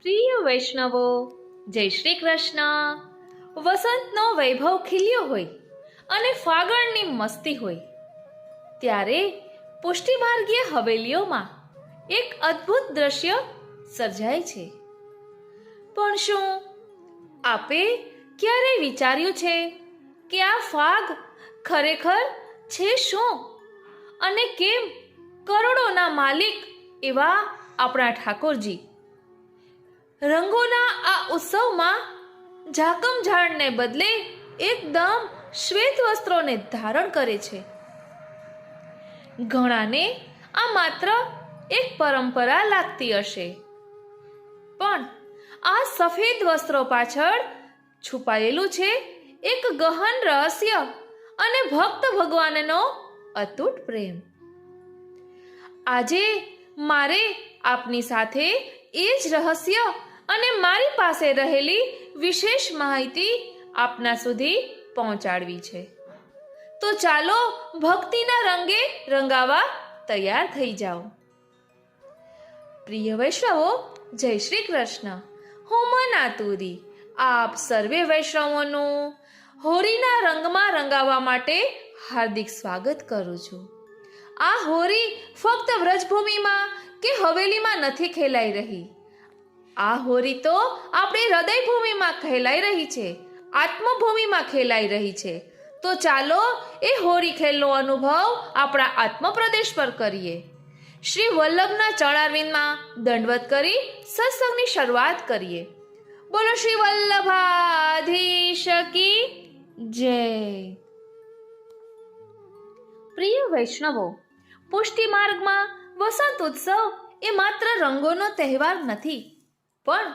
પ્રિય વૈષ્ણવો, જય શ્રી કૃષ્ણ. વસંતનો વૈભવ ખીલ્યો હોય અને ફાગણની મસ્તી હોય ત્યારે પુષ્ટિમાર્ગીય હવેલીઓમાં એક અદ્ભુત દ્રશ્ય સર્જાય છે. પણ શું આપે ક્યારેય વિચાર્યું છે કે આ ફાગ ખરેખર છે શું અને કેમ કરોડોના માલિક એવા આપણા ઠાકોરજી રંગોના આ ઉત્સવમાં ઝાકમ ઝાડને બદલે એકદમ શ્વેત વસ્ત્રોને ધારણ કરે છે? ઘણાને આ માત્ર એક પરંપરા લાગતી હશે, પણ આ સફેદ વસ્ત્રો પાછળ છુપાયેલું છે એક ગહન રહસ્ય અને ભક્ત ભગવાનનો અતૂટ પ્રેમ. આજે મારે આપની સાથે એ જ રહસ્ય અને મારી પાસે રહેલી વિશેષ માહિતી આપના સુધી પહોંચાડવી છે. તો ચાલો ભક્તિના રંગે રંગાવા તૈયાર થઈ જાઓ. પ્રિય વૈષ્ણવો, જય શ્રી કૃષ્ણ. હું મનાતુરી આપ સર્વે વૈષ્ણવોનું હોળીના રંગમાં રંગાવા માટે હાર્દિક સ્વાગત કરું છું. આ હોળી ફક્ત વ્રજભૂમિમાં કે હવેલીમાં નથી ખેલાઈ રહી. આ હોળી તો આપણી હૃદયભૂમિમાં ખેલાઈ રહી છે, આત્મભૂમિમાં ખેલાઈ રહી છે. તો ચાલો એ હોળી ખેલનો અનુભવ આપણા આત્મપ્રદેશ પર કરીએ. શ્રી વલ્લભના ચરણારવિંદમાં દંડવત કરી સત્સંગની શરૂઆત કરીએ. બોલો શ્રી વલ્લભાધીશ કી જય. પ્રિય વૈષ્ણવો, પુષ્ટિ માર્ગમાં વસંત ઉત્સવ એ માત્ર રંગોનો તહેવાર નથી, પણ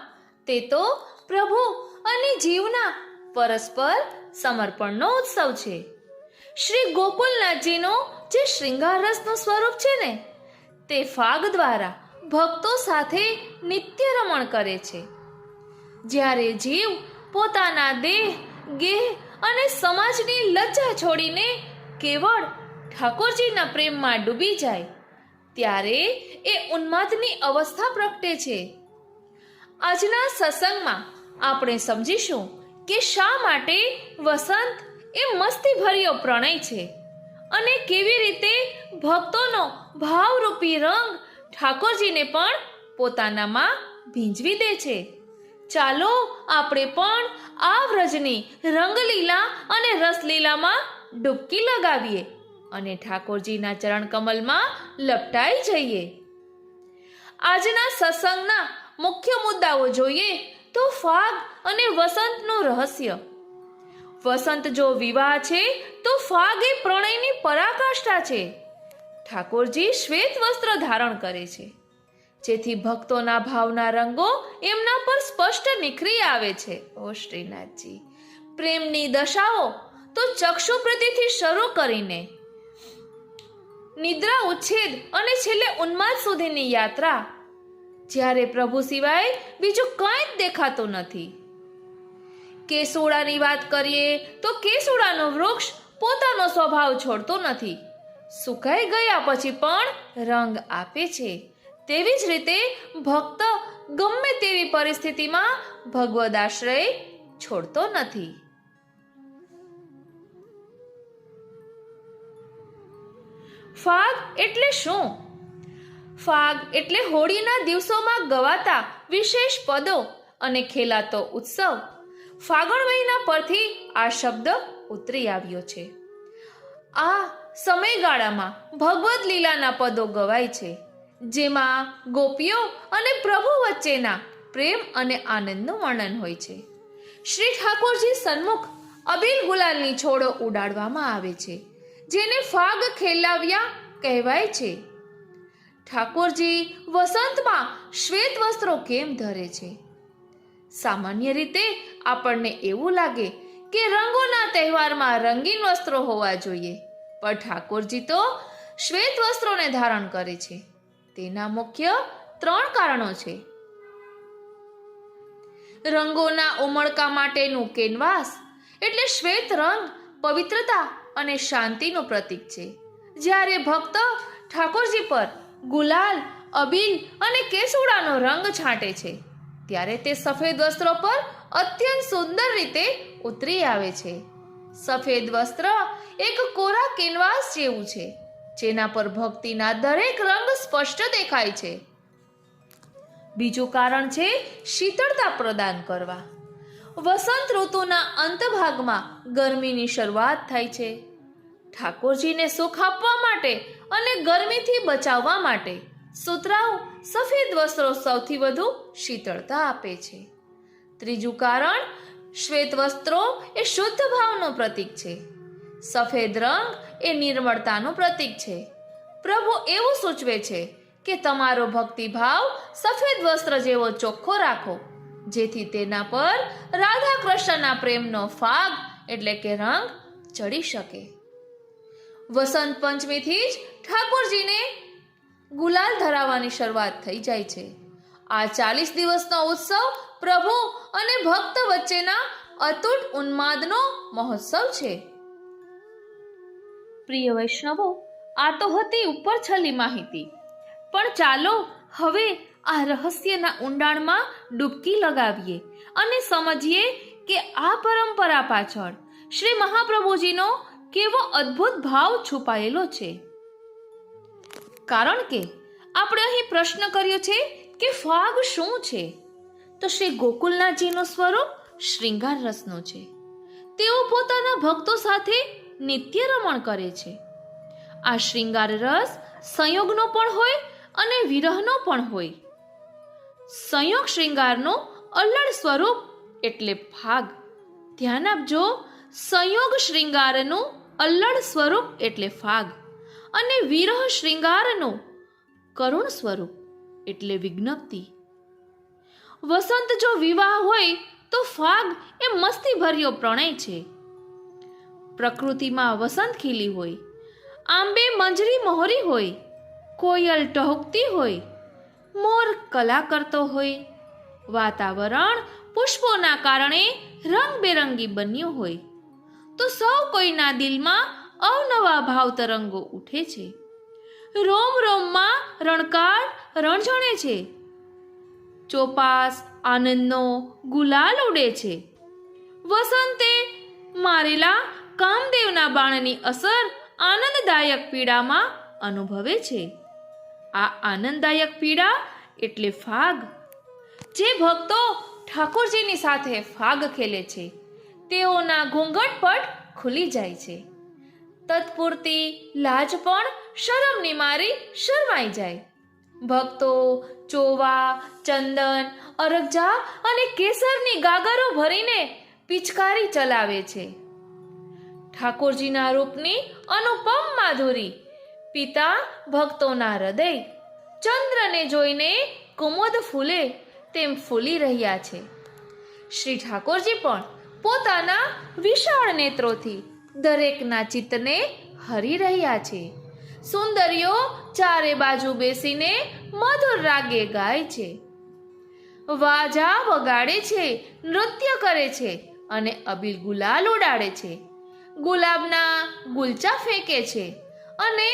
તે તો પ્રભુ અને જીવના પરસ્પર સમર્પણનો ઉત્સવ છે. શ્રી ગોકુલનાથજીનો જે શ્રૃંગાર રસનું સ્વરૂપ છે ને, તે ફાગ દ્વારા ભક્તો સાથે નિત્ય રમણ કરે છે. જ્યારે જીવ પોતાના દેહ, ગેહ અને સમાજની લજ્જા છોડીને કેવળ ઠાકોરજીના પ્રેમમાં ડૂબી જાય, ત્યારે એ ઉન્માદની અવસ્થા પ્રગટે છે. આજના સત્સંગમાં આપણે સમજીશું કે શા માટે વસંત એ મસ્તીભર્યો પ્રણય છે અને કેવી રીતે ભક્તોનો ભાવરૂપી રંગ ઠાકોરજીને પણ પોતાનામાં ભીંજવી દે છે. ચાલો આપણે પણ આ વ્રજની રંગલીલા અને રસલીલામાં ડૂબકી લગાવીએ અને ઠાકોરજીના ચરણ કમલમાં લપટાઈ જઈએ. આજના સત્સંગના મુખ્ય મુદ્દાઓ જોઈએ તો ફાગ અને વસંતનું રહસ્ય. વસંત જો વિવાહ છે તો ફાગ એ પ્રણયની પરાકાષ્ઠા છે. ઠાકોરજી શ્વેત વસ્ત્ર ધારણ કરે છે, જેથી ભક્તોના ભાવના રંગો એમના પર સ્પષ્ટ નિખરી આવે છે. ઓ શ્રીનાથજી, પ્રેમની દશાઓ તો ચક્ષુપ્રતિથી શરૂ કરીને નિદ્રા ઉચ્છેદ અને છેલ્લે ઉન્માદ સુધીની યાત્રા, જ્યારે પ્રભુ સિવાય બીજું કંઈ જ દેખાતું નથી. કેસુડાની વાત કરીએ તો કેસુડાનો વૃક્ષ પોતાનો સ્વભાવ છોડતો નથી. સુકાઈ ગયા પછી પણ રંગ આપે છે. તેવી જ રીતે ભક્ત ગમે તેવી પરિસ્થિતિમાં ભગવદ આશ્રય છોડતો નથી. ફાગ એટલે શું? ફાગ એટલે હોળીના દિવસોમાં ગવાતા વિશેષ પદો અને ખેલાતો ઉત્સવ. ફાગણ મહિના પરથી આ શબ્દ ઉતરી આવ્યો છે. આ સમયગાળામાં ભગવદ લીલાના પદો ગવાય છે, જેમાં ગોપીઓ અને પ્રભુ વચ્ચેના પ્રેમ અને આનંદનું વર્ણન હોય છે. શ્રી ઠાકોરજી સન્મુખ અબીલ ગુલાલની છોડો ઉડાડવામાં આવે છે, જેને ફાગ ખેલાવ્યા કહેવાય છે. ઠાકોરજી વસંતમાં શ્વેત વસ્ત્રો કેમ ધરે છે? સામાન્ય રીતે આપણને એવું લાગે કે રંગોના તહેવારમાં રંગીન વસ્ત્રો હોવા જોઈએ, પણ ઠાકોરજી તો શ્વેત વસ્ત્રોને ધારણ કરે છે. તેના મુખ્ય 3 કારણો છે. રંગોના ઉમળકા માટેનું કેનવાસ એટલે શ્વેત રંગ પવિત્રતા અને શાંતિનું પ્રતીક છે. જ્યારે ભક્ત ઠાકોરજી પર ગુલાલ, અબીલ અને કેસુડાનો રંગ છાંટે છે, ત્યારે તે સફેદ વસ્ત્રો પર અત્યંત સુંદર રીતે ઉતરી આવે છે. સફેદ વસ્ત્ર એક કોરા કેનવાસ જેવું છે, જેના પર ભક્તિના દરેક રંગ સ્પષ્ટ દેખાય છે. બીજું કારણ છે શીતળતા પ્રદાન કરવા. વસંત ઋતુના અંત ભાગમાં ગરમીની શરૂઆત થાય છે. ઠાકોરજીને સુખ આપવા માટે અને ગરમીથી બચાવવા માટે સુતરાઉ સફેદ વસ્ત્રો સૌથી વધુ શીતળતા આપે છે. ત્રીજું કારણ, શ્વેત વસ્ત્રો એ શુદ્ધ ભાવનું પ્રતીક છે. સફેદ રંગ એ નિર્મળતાનું પ્રતીક છે. પ્રભુ એવું સૂચવે છે કે તમારો ભક્તિભાવ સફેદ વસ્ત્ર જેવો ચોખ્ખો રાખો, જેથી તેના પર રાધા કૃષ્ણના પ્રેમનો ફાગ એટલે કે રંગ ચડી શકે. વસંત પંચમીથી જ ઠાકોરજીને ગુલાલ ધરાવવાની શરૂઆત થઈ જાય છે. આ 40 દિવસનો ઉત્સવ પ્રભુ અને ભક્ત વચ્ચેના અતૂટ ઉન્માદનો મહોત્સવ છે. પ્રિય વૈષ્ણવો, આ તો હતી ઉપર છલી માહિતી, પણ ચાલો હવે આ રહસ્યના ઊંડાણમાં ડૂબકી લગાવીએ અને સમજીએ કે આ પરંપરા પાછળ શ્રી મહાપ્રભુજીનો કેવો અદ્ભુત ભાવ છુપાયેલો છે. કારણ કે આપણે અહીં પ્રશ્ન કર્યો છે કે ફાગ શું છે, તો શ્રી ગોકુલનાથજીનું સ્વરૂપ શ્રૃંગાર રસનું છે. તેઓ પોતાના ભક્તો સાથે નિત્ય રમણ કરે છે. આ શ્રૃંગાર રસ સંયોગનો પણ હોય અને વિરહનો પણ હોય. સંયોગ શ્રૃંગારનું અલ્લડ સ્વરૂપ એટલે ફાગ. ધ્યાન આપજો, સંયોગ શ્રૃંગારનું અલ્લડ સ્વરૂપ એટલે ફાગ અને વિરહ શ્રૃંગારનું કરુણ સ્વરૂપ એટલે વિજ્ઞપ્તિ. વસંત જો વિવાહ હોય તો ફાગ એ મસ્તી ભર્યો પ્રણય છે. પ્રકૃતિમાં વસંત ખીલી હોય, આંબે મંજરી મોહરી હોય, કોયલ ટહુકતી હોય, મોર કલા કરતો હોય, વાતાવરણ પુષ્પોના કારણે રંગબેરંગી બન્યું હોય, તો સૌ કોઈના દિલમાં અવનવા ભાવ તરંગો ઉઠે છે. રોમ રોમમાં રણકાર રણઝણે છે. ચોપાસ આનંદનો ગુલાલ ઉડે છે. વસંતે મારેલા કામદેવના બાણની અસર આનંદદાયક પીડામાં અનુભવે છે. આ આનંદદાયક પીડા એટલે ફાગ. જે ભક્તો ઠાકોરજીની સાથે ફાગ ખેલે છે, તેઓના ઘૂંઘટ પટ ખુલી જાય છે. તત્પૂરતી લાજ પણ શરમની મારી શરમાઈ જાય. ભક્તો ચોવા, ચંદન, અરગજા અને કેસરની ગાગરો ભરીને પિચકારી ચલાવે છે. ઠાકોરજીના રૂપની અનુપમ માધુરી પિતા ભક્તોના હૃદય ચંદ્રને જોઈને કુમુદ ફૂલે તેમ ફૂલી રહ્યા છે. શ્રી ઠાકોરજી પણ પોતાના વિશાળ નેત્રોથી દરેકના ચિત્તને હરી રહ્યા છે. સુંદરીઓ ચારે બાજુ બેસીને મધુર રાગે ગાય છે, વાજા વગાડે છે, નૃત્ય કરે છે અને અબીલ ગુલાલ ઉડાડે છે. ગુલાબના ગુલચા ફેંકે છે અને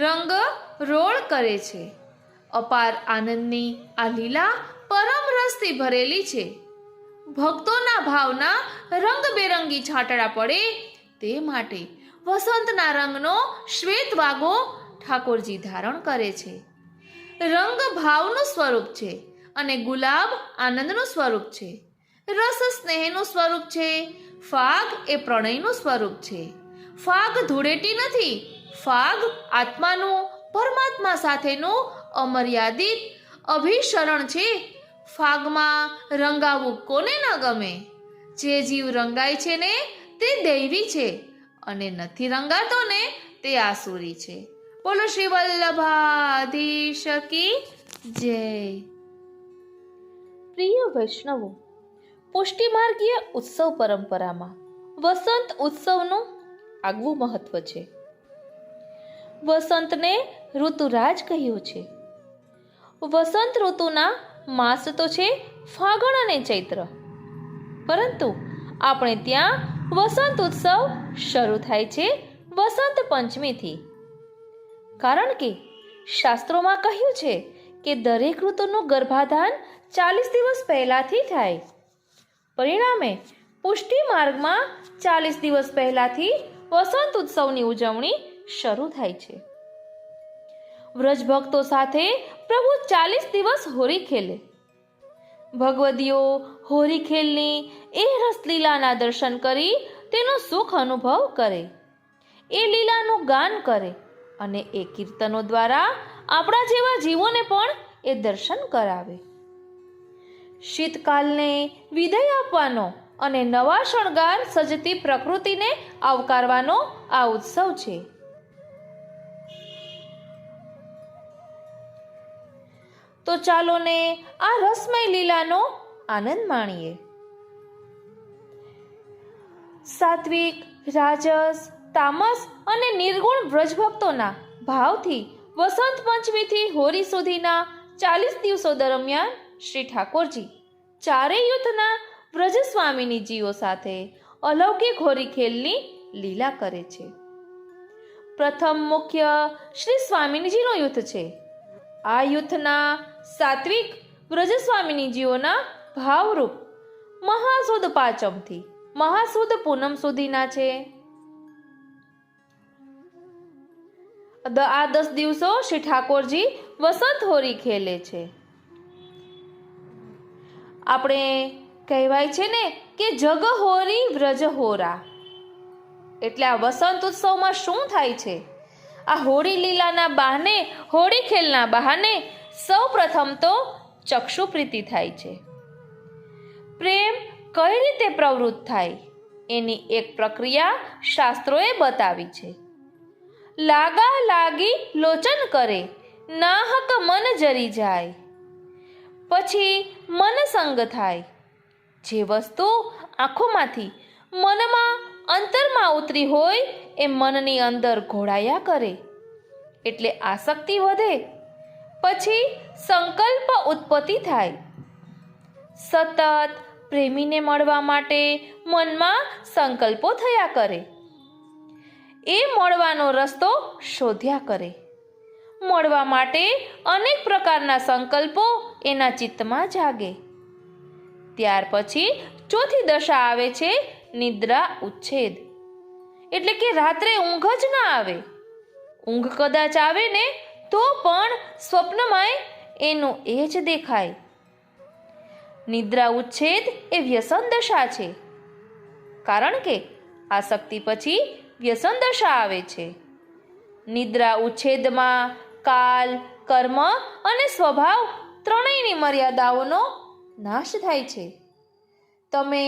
રંગ રોળ કરે છે. અપાર આનંદની આ લીલા પરમ રસથી ભરેલી છે. ભક્તોના ભાવના રંગબેરંગી છાંટડા પડે તે માટે વસંતના રંગનો શ્વેત વાગો ઠાકોરજી ધારણ કરે છે. રંગ ભાવનું સ્વરૂપ છે અને ગુલાબ આનંદનું સ્વરૂપ છે. રસ સ્નેહનું સ્વરૂપ છે. ફાગ એ પ્રણયનું સ્વરૂપ છે. ફાગ ધૂળેટી નથી. ફાગ આત્માનું પરમાત્મા સાથેનું અમર્યાદિત અભિસરણ છે. ફાગમાં રંગાવું કોને ન ગમે? જે જીવ રંગાય છે ને તે દૈવી છે અને નથી રંગાતો ને તે આસુરી છે. બોલો શ્રી વલ્લભાધીશ કી જય. પ્રિય વૈષ્ણવો, પુષ્ટિમાર્ગીય ઉત્સવ પરંપરામાં વસંત ઉત્સવનું આગવું મહત્વ છે. વસંતને ઋતુરાજ કહ્યું છે. વસંત ઋતુના માસ તો છે ફાગણ અને ચૈત્ર, પરંતુ આપણે ત્યાં વસંત ઉત્સવ શરૂ થાય છે વસંત પંચમીથી. કારણ કે શાસ્ત્રોમાં કહ્યું છે કે દરેક ઋતુનું ગર્ભાધાન 40 દિવસ પહેલાંથી થાય. પરિણામે પુષ્ટિ માર્ગમાં 40 દિવસ પહેલાંથી વસંત ઉત્સવની ઉજવણી શરૂ થાય છે. વ્રજ ભક્તો સાથે પ્રભુ 40 દિવસ હોરી ખેલે. ભગવદીઓ હોરી ખેલની એ રસલીલાના દર્શન કરી તેનો સુખ અનુભવ કરે, એ લીલાનું ગાન કરે અને એ કીર્તનો દ્વારા આપણા જેવા જીવોને પણ એ દર્શન કરાવે. શીતકાલને વિદાય આપવાનો અને નવા શણગાર સજતી પ્રકૃતિને આવકારવાનો આ ઉત્સવ છે. તો ચાલો ને આ રસમય લીલાનો આનંદ માણીએ. સાત્વિક, રાજસ, તામસ અને નિર્ગુણ વ્રજભક્તોના ભાવથી વસંત પંચમીથી હોળી સુધીના 40 દિવસો દરમિયાન શ્રી ઠાકોરજી ચારેય યુથના વ્રજસ્વામિનીજીઓ સાથે અલૌકિક હોરી ખેલની લીલા કરે છે. પ્રથમ મુખ્ય શ્રી સ્વામિનીજીનો યુથ છે. આ યુથના સાત્વિક વ્રજસ્વામિનીજીઓના ભાવરૂપ મહાસુદ પાંચમથી મહાસુદ પૂનમ સુધીના છે. આ 10 દિવસો શ્રી ઠાકોરજી વસંત હોરી ખેલે છે. આપણે કહેવાય છે ને કે જગ હોરી વ્રજ હોરા, એટલે આ વસંત ઉત્સવમાં શું થાય છે? આ હોળી લીલાના બહાને, હોળી ખેલના બહાને સૌ પ્રથમ તો ચક્ષુ પ્રીતિ થાય છે. પ્રેમ કઈ રીતે પ્રવૃત્ત થાય એની એક પ્રક્રિયા શાસ્ત્રોએ બતાવી છે. લાગા લાગી લોચન કરે, નાહક મન જરી જાય, પછી મન સંગ થાય. જે વસ્તુ આંખોમાંથી મનમાં અંતરમાં ઉતરી હોય એ મનની અંદર ઘોળાયા કરે, એટલે આસક્તિ વધે. પછી સંકલ્પ ઉત્પત્તિ થાય. સતત પ્રેમીને મળવા માટે મનમાં સંકલ્પો થયા કરે. એ મળવાનો રસ્તો શોધ્યા કરે. મળવા માટે અનેક પ્રકારના સંકલ્પો એના ચિત્તમાં જાગે. ત્યાર પછી ચોથી દશા આવે છે નિદ્રા ઉચ્છેદ, એટલે કે રાત્રે ઊંઘ જ ના આવે. ઊંઘ કદાચ આવે ને તો પણ સ્વપ્નમાંય એનું એ જ દેખાય. નિદ્રા ઉચ્છેદ એ વ્યસન દશા છે, કારણ કે આસક્તિ પછી વ્યસન દશા આવે છે. નિદ્રા ઉચ્છેદમાં કાલ, કર્મ અને સ્વભાવ ત્રણેયની મર્યાદાઓનો નાશ થાય છે. તમે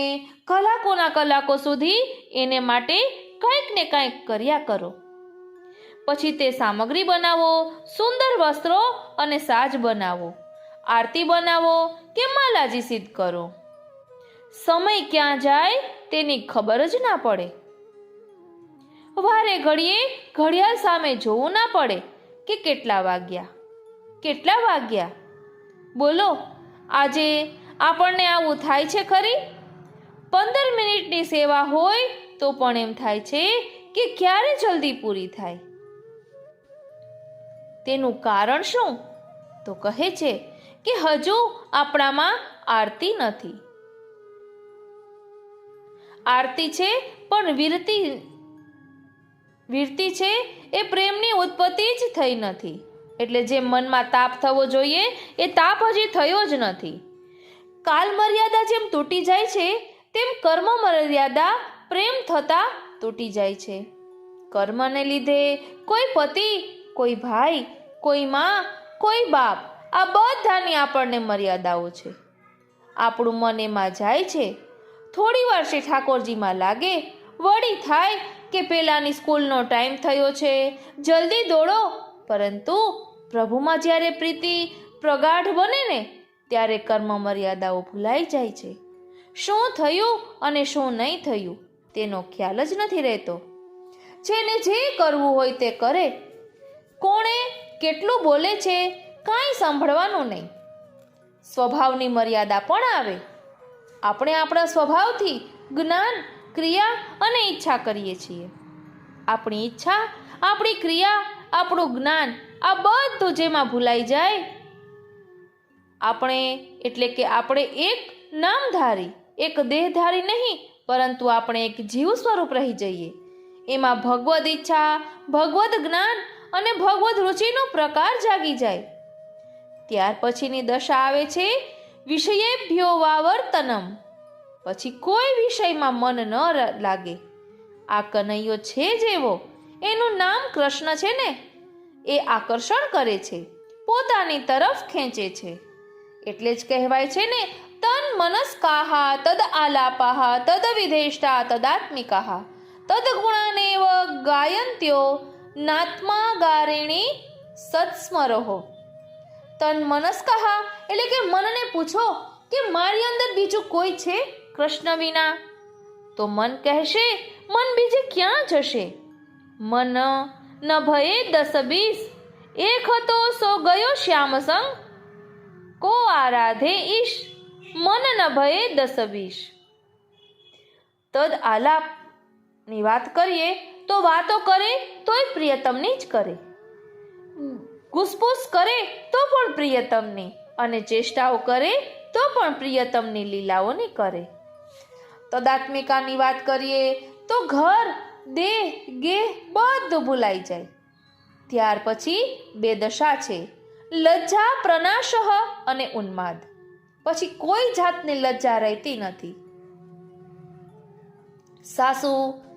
કલાકોના કલાકો સુધી એને માટે કંઈક ને કંઈક કર્યા કરો. પછી તે સામગ્રી બનાવો, સુંદર વસ્ત્રો અને સાજ બનાવો, આરતી બનાવો કે માલાજી સિદ્ધ કરો. સમય ક્યાં જાય તેની ખબર જ ના પડે. વારે ઘડીએ ઘડિયાળ સામે જોવું ના પડે કે કેટલા વાગ્યા. બોલો, આજે આપણને આવું થાય છે ખરી? 15 મિનિટની સેવા હોય તો પણ એમ થાય છે કે ક્યારે જલ્દી પૂરી થાય. તેનું કારણ શું? તો કહે છે કે હજુ આપણામાં આરતી નથી. આરતી છે પણ વીરતી છે એ પ્રેમની ઉત્પત્તિ જ થઈ નથી. એટલે જે મનમાં તાપ થવો જોઈએ એ તાપ હજી થયો જ નથી. કાલ મર્યાદા જેમ તૂટી જાય છે તેમ કર્મ મર્યાદા પ્રેમ થતા તૂટી જાય છે. કર્મને લીધે કોઈ પતિ, કોઈ ભાઈ, કોઈ માં, કોઈ બાપ, આ બધાની આપણને મર્યાદાઓ છે. આપણું મન એમાં જાય છે. થોડી વાર શ્રી ઠાકોરજીમાં લાગે, વળી થાય કે પેલાની સ્કૂલનો ટાઈમ થયો છે, જલ્દી દોડો. પરંતુ પ્રભુમાં જ્યારે પ્રીતિ પ્રગાઢ બને ને ત્યારે કર્મ મર્યાદાઓ ભૂલાઈ જાય છે. શું થયું અને શું નહીં થયું તેનો ખ્યાલ જ નથી રહેતો. જેને જે કરવું હોય તે કરે. કોણે કેટલું બોલે છે કાંઈ સાંભળવાનું નહીં. સ્વભાવની મર્યાદા પણ આવે. આપણે આપણા સ્વભાવથી જ્ઞાન, ક્રિયા અને ઈચ્છા કરીએ છીએ. આપણી ઈચ્છા, આપણી ક્રિયા, આપણું જ્ઞાન આ બધું જેમાં ભૂલાઈ જાય આપણે એટલે કે આપણે એક નામધારી, એક દેહધારી નહીં, પરંતુ આપણે એક જીવ સ્વરૂપ રહી જઈએ. એમાં ભગવદ ઈચ્છા, ભગવદ જ્ઞાન અને ભગવદ રુચિનો પ્રકાર જાગી જાય. ત્યાર પછીની દશા આવે છે વિષયેભ્યો વાવર્તનમ. પછી કોઈ વિષયમાં મન ન લાગે. આ કનૈયો છે જેવો, એનું નામ કૃષ્ણ છે ને, એ આકર્ષણ કરે છે, પોતાની તરફ ખેંચે છે. એટલે જ કહેવાય છે ને, તન મનસ્કાહા તદ આલાપાહા તદ વિધેષ્ટા તદાત્મિકાહા તદ ગુણાનેવ ગાયંત્યો નાત્મા ગારિણી સત્સ્મરોહો. તન મનસ્કાહા એટલે કે મનને પૂછો કે મારી અંદર બીજું કોઈ છે કૃષ્ણ વિના? તો મન કહેશે, મન બીજે ક્યાં જશે? મન ન ભયે 10-20, એક હતો સો ગયો શ્યામ સંગ, કો આરાધે ઈશ. મન ન ભયે 10-20. તદ આલાપની વાત કરીએ તો વાતો કરે તોય પ્રિયતમની જ કરે, ઘૂસપૂસ કરે તો પણ પ્રિયતમની, અને ચેષ્ટાઓ કરે તો પણ પ્રિયતમની લીલાઓની કરે. તદાત્મિકાની વાત કરીએ તો ઘર, દેહ, ગેહ બધું ભૂલાઈ જાય. ત્યાર પછી બે દશા છે, લજ્જા પ્રનાશહ અને ઉન્માદ. પછી કોઈ જાતની લજ્જા રહેતી નથી. સાસુ,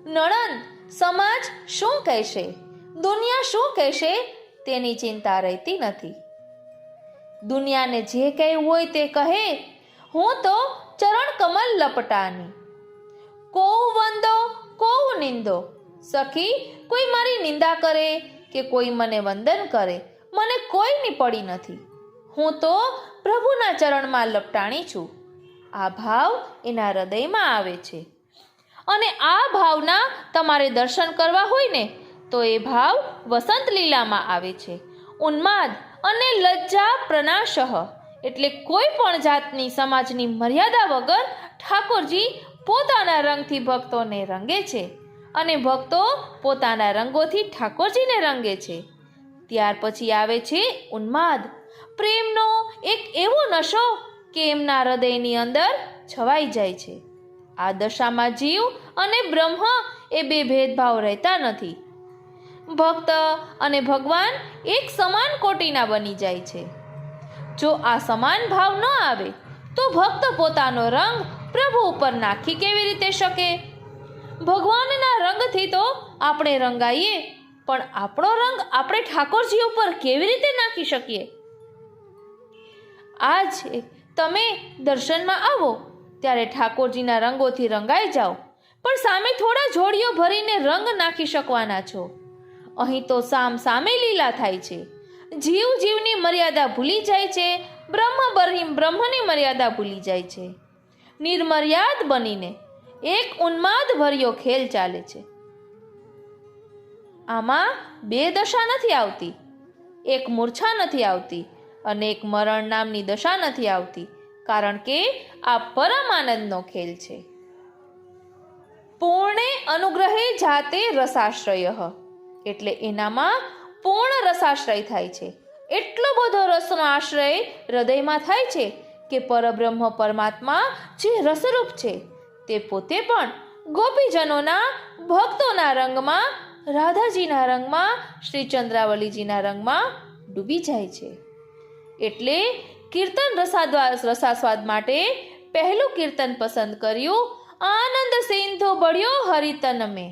નણંદ, સમાજ શું કહેશે, દુનિયા શું કહેશે, તેની ચિંતા રહેતી નથી. દુનિયાને જે કહેવું હોય તે કહે, હું તો ચરણ કમલ લપટાની. કોઉ વંદો કોઉ નિંદો. સખી, કોઈ મારી નિંદા કરે કે કોઈ મને વંદન કરે, મને કોઈની પડી નથી. હું તો પ્રભુના ચરણમાં લપટાણી છું. આ ભાવ એના હૃદયમાં આવે છે. અને આ ભાવના તમારે દર્શન કરવા હોય ને, તો એ ભાવ વસંત લીલામાં આવે છે. ઉન્માદ અને લજ્જા પ્રનાશહ એટલે કોઈ પણ જાતની સમાજની મર્યાદા વગર ઠાકોરજી પોતાના રંગથી ભક્તોને રંગે છે, અને ભક્તો પોતાના રંગોથી ઠાકોરજીને રંગે છે. ત્યાર પછી આવે છે ઉન્માદ, પ્રેમનો એક એવો નશો કે એમના હૃદયની અંદર છવાઈ જાય છે. આ દશામાં જીવ અને બ્રહ્મ એ બે ભેદભાવ રહેતા નથી. ભક્ત અને ભગવાન એક સમાન કોટીના બની જાય છે. જો આ સમાન ભાવ ન આવે તો ભક્ત પોતાનો રંગ પ્રભુ ઉપર નાખી કેવી રીતે શકે? ભગવાનના રંગથી તો આપણે રંગાઈએ, પણ આપણો રંગ આપણે ઠાકોરજી ઉપર કેવી રીતે નાખી શકીએ? આજે તમે દર્શનમાં આવો ત્યારે ઠાકોરજીના રંગોથી રંગાઈ જાઓ, પણ સામે થોડા જોડીઓ ભરીને રંગ નાખી શકવાના છો. અહીં તો સામે લીલા થાય છે. જીવ જીવની મર્યાદા ભૂલી જાય છે, બ્રહ્મની મર્યાદા ભૂલી જાય છે. નિર્મર્યાદ બનીને એક ઉન્માદ ભર્યો ખેલ ચાલે છે. આમાં બે દશા નથી આવતી, એક મૂર્છા નથી આવતી અને એક મરણ નામની દશા નથી આવતી, કારણ કે આ પરમાનંદનો ખેલ છે. પૂર્ણે અનુગ્રહે જાતે રસાશ્રય એટલે એનામાં પૂર્ણ રસાશ્રય થાય છે. એટલો બધો રસનો આશ્રય હૃદયમાં થાય છે કે પરબ્રહ્મ પરમાત્મા જે રસરૂપ છે તે પોતે પણ ગોપીજનોના ભક્તોના રંગમાં, રાધાજીના રંગમાં, શ્રી ચંદ્રાવલીજીના રંગમાં ડૂબી જાય છે. એટલે કીર્તન રસાસ્વાદ માટે પહેલું કીર્તન પસંદ કર્યું, આનંદ સિંધુ બળ્યો હરિતન મેં.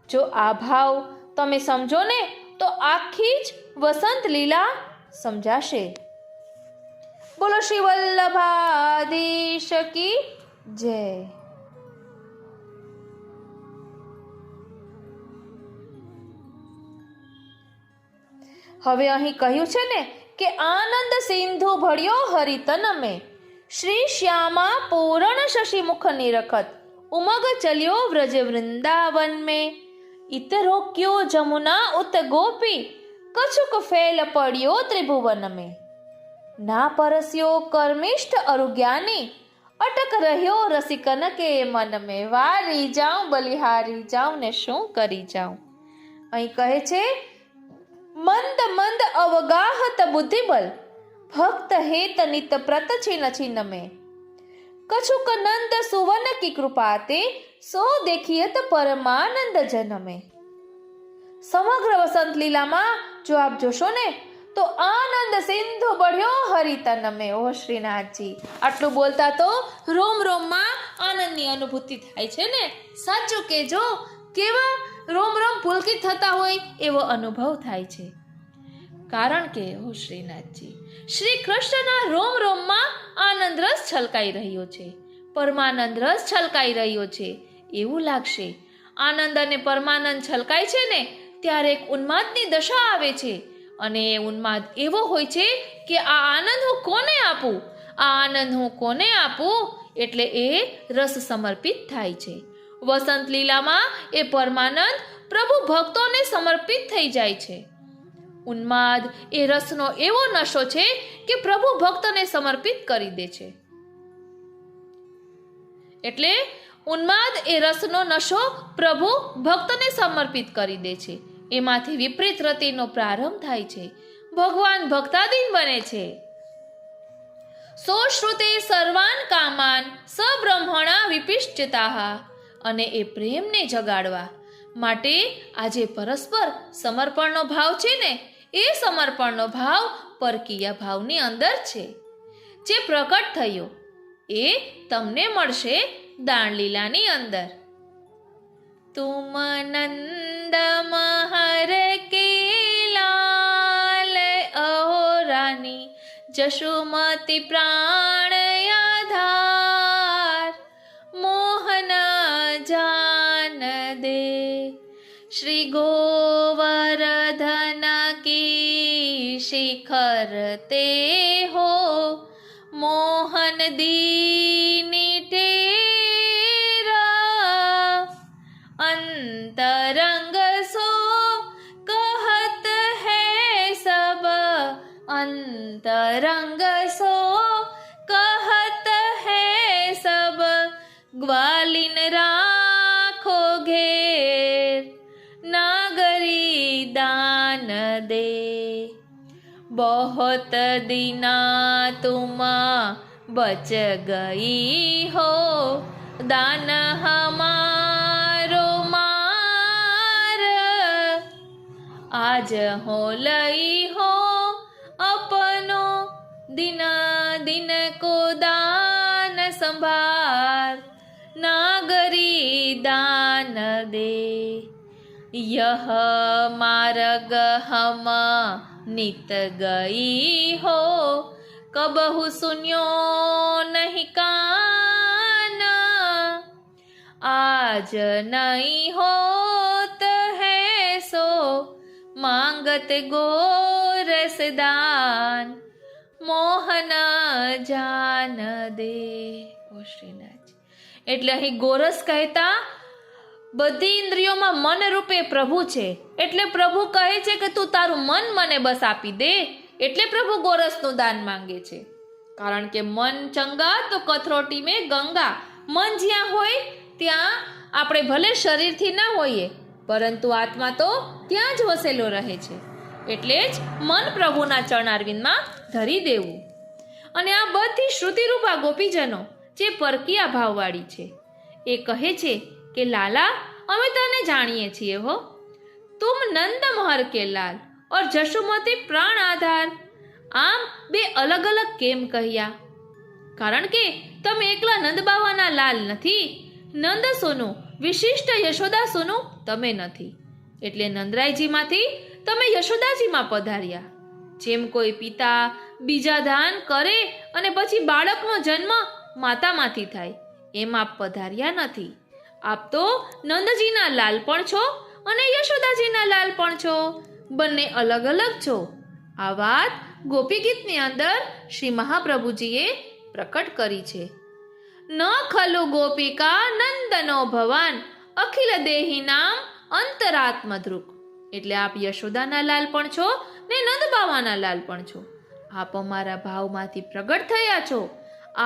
જો આ ભાવ તમે સમજો ને તો આખી જ વસંત લીલા સમજાશે. બોલો શ્રી વલ્લભાધીશ કી જય. હવે અહીં કહ્યું છે ને કે આનંદ સિંધુ ભળ્યો હરિતન મેં, શ્રી શ્યામા પૂરણ શશી મુખ નિરખત, ઉમગ ચલ્યો વ્રજ વૃંદાવન મેં. ઇત રોક્યો જમુના ઉત ગોપી, કછુક ફેલ પડ્યો ત્રિભુવન મેં. ના પરસ્યો કર્મિષ્ઠ અરુજ્ઞાની, અટક રહ્યો રસિકન કે મન મેં. વારી જાઉં બલિહારી જાઉં ને શું કરી જાઉં. અહીં કહે છે મંદ મંદ અવગાહત બુદ્ધિબલ, भक्त हेत नित प्रत छिन छिन में कछुक नंद सुवन की कृपा ते सो देखियत परमानंद जन में। સમગ્ર વસંત લીલામાં જો આપ જોશો ને તો આનંદ સિંધુ બળ્યો હરિતન મેં. ઓ શ્રીનાથજી, આટલું બોલતા તો રોમ રોમમાં આનંદની અનુભૂતિ થાય છે ને. સાચું કેજો, કેવા રોમ રોમ પુલકિત થતા હોય એવો અનુભવ થાય છે. કારણ કે ઓ શ્રીનાથજી, શ્રી કૃષ્ણના રોમ રોમમાં આનંદ રસ છલકાઈ રહ્યો છે, પરમાનંદ રસ છલકાઈ રહ્યો છે એવું લાગશે. આનંદ અને પરમાનંદ છલકાય છે ને ત્યારે એક ઉન્માદની દશા આવે છે, અને એ ઉન્માદ એવો હોય છે કે આ આનંદ હું કોને આપું, આ આનંદ હું કોને આપું, એટલે એ રસ સમર્પિત થાય છે. વસંત લીલામાં એ પરમાનંદ પ્રભુ ભક્તોને સમર્પિત થઈ જાય છે. ઉન્માદ એ રસનો એવો નશો છે કે પ્રભુ ભક્તને સમર્પિત કરી દે છે. એટલે ઉન્માદ એ રસનો નશો પ્રભુ ભક્તને સમર્પિત કરી દે છે. એમાંથી વિપરીત રતિનો પ્રારંભ થાય છે. ભગવાન ભક્તાધીન બને છે. સો શ્રુતે સર્વાન કામાન સબ્રહ્મણા વિપિષ્ચતાહ. અને એ પ્રેમને જગાડવા માટે આજે પરસ્પર સમર્પણનો ભાવ છે ને, એ સમર્પણનો ભાવ પરકીય ભાવની અંદર છે, જે પ્રકટ થયો એ તમને મળશે દાણલીલાની અંદર. તુમ નંદ મહર કે લાલ અહો રાની જશુમતી પ્રાણ આધાર મોહન જાન દે શ્રી गोवर्धन की शिखर ते हो मोहन दीनी टेरा अंतरंग सो कहत है सब अंतरंग सो कहत है सब ग्वालिन राखो घेर नागरी दान दे बहुत दीना तुम बच गई हो दान हमारो मार आज हो लई हो अपनो दिन दिन को दान संभार नागरी दान दे यह मार्ग हम नित गई हो कबहु सुन्यो नहीं कान आज नहीं होत है सो मांगत गोरस दान મોહન જાન દે. ઓ શ્રીનાથ, એટલે અહીં ગોરસ કહેતા બધી ઇન્દ્રિયોમાં મન રૂપે પ્રભુ છે. એટલે પ્રભુ કહે છે કે તું તારું મન મને બસ આપી દે. એટલે પ્રભુ ગોરસનું દાન માંગે છે. કારણ કે મન ચંગા તો કથરોટી મેં ગંગા. મન જ્યાં હોય ત્યાં આપણે ભલે શરીરથી ના હોઈએ, પરંતુ આત્મા તો ત્યાં જ વસેલો રહે છે. એટલે જ મન પ્રભુના ચરણારવિંદમાં ધરી દેવું. અને આ બધી શ્રુતિરૂપા ગોપીજનો જે પરકીયા ભાવવાળી છે, એ કહે છે કે લાલા, અમે તને જાણીએ છીએ હો, તુમ નંદ મહર કે લાલ ઓર જશુમતી પ્રાણ આધાર. આમ બે અલગ અલગ કેમ કહ્યા? કારણ કે તમે એકલા નંદ બાવાના લાલ નથી. નંદ સોનું વિશિષ્ટ યશોદા સોનું તમે નથી. એટલે નંદરાયજીમાંથી તમે યશોદાજીમાં પધાર્યા. જેમ કોઈ પિતા બીજા દાન કરે અને પછી બાળકનો જન્મ માતામાંથી થાય, એમ આપ પધાર્યા નથી. આપ તો નંદજીના લાલ પણ છો અને યશોદાજીના લાલ પણ છો. બંને અલગ અલગ છો. આ વાત ગોપી ગીતની અંદર શ્રી મહાપ્રભુજીએ પ્રકટ કરી છે. ન ખલુ ગોપિકા નંદનો ભવાન અખિલ દેહી નામ અંતરાત્મદ્રુક. એટલે આપ યશોદાના લાલ પણ છો ને નંદ બાવાના લાલ પણ છો. આપ અમારા ભાવમાંથી પ્રગટ થયા છો.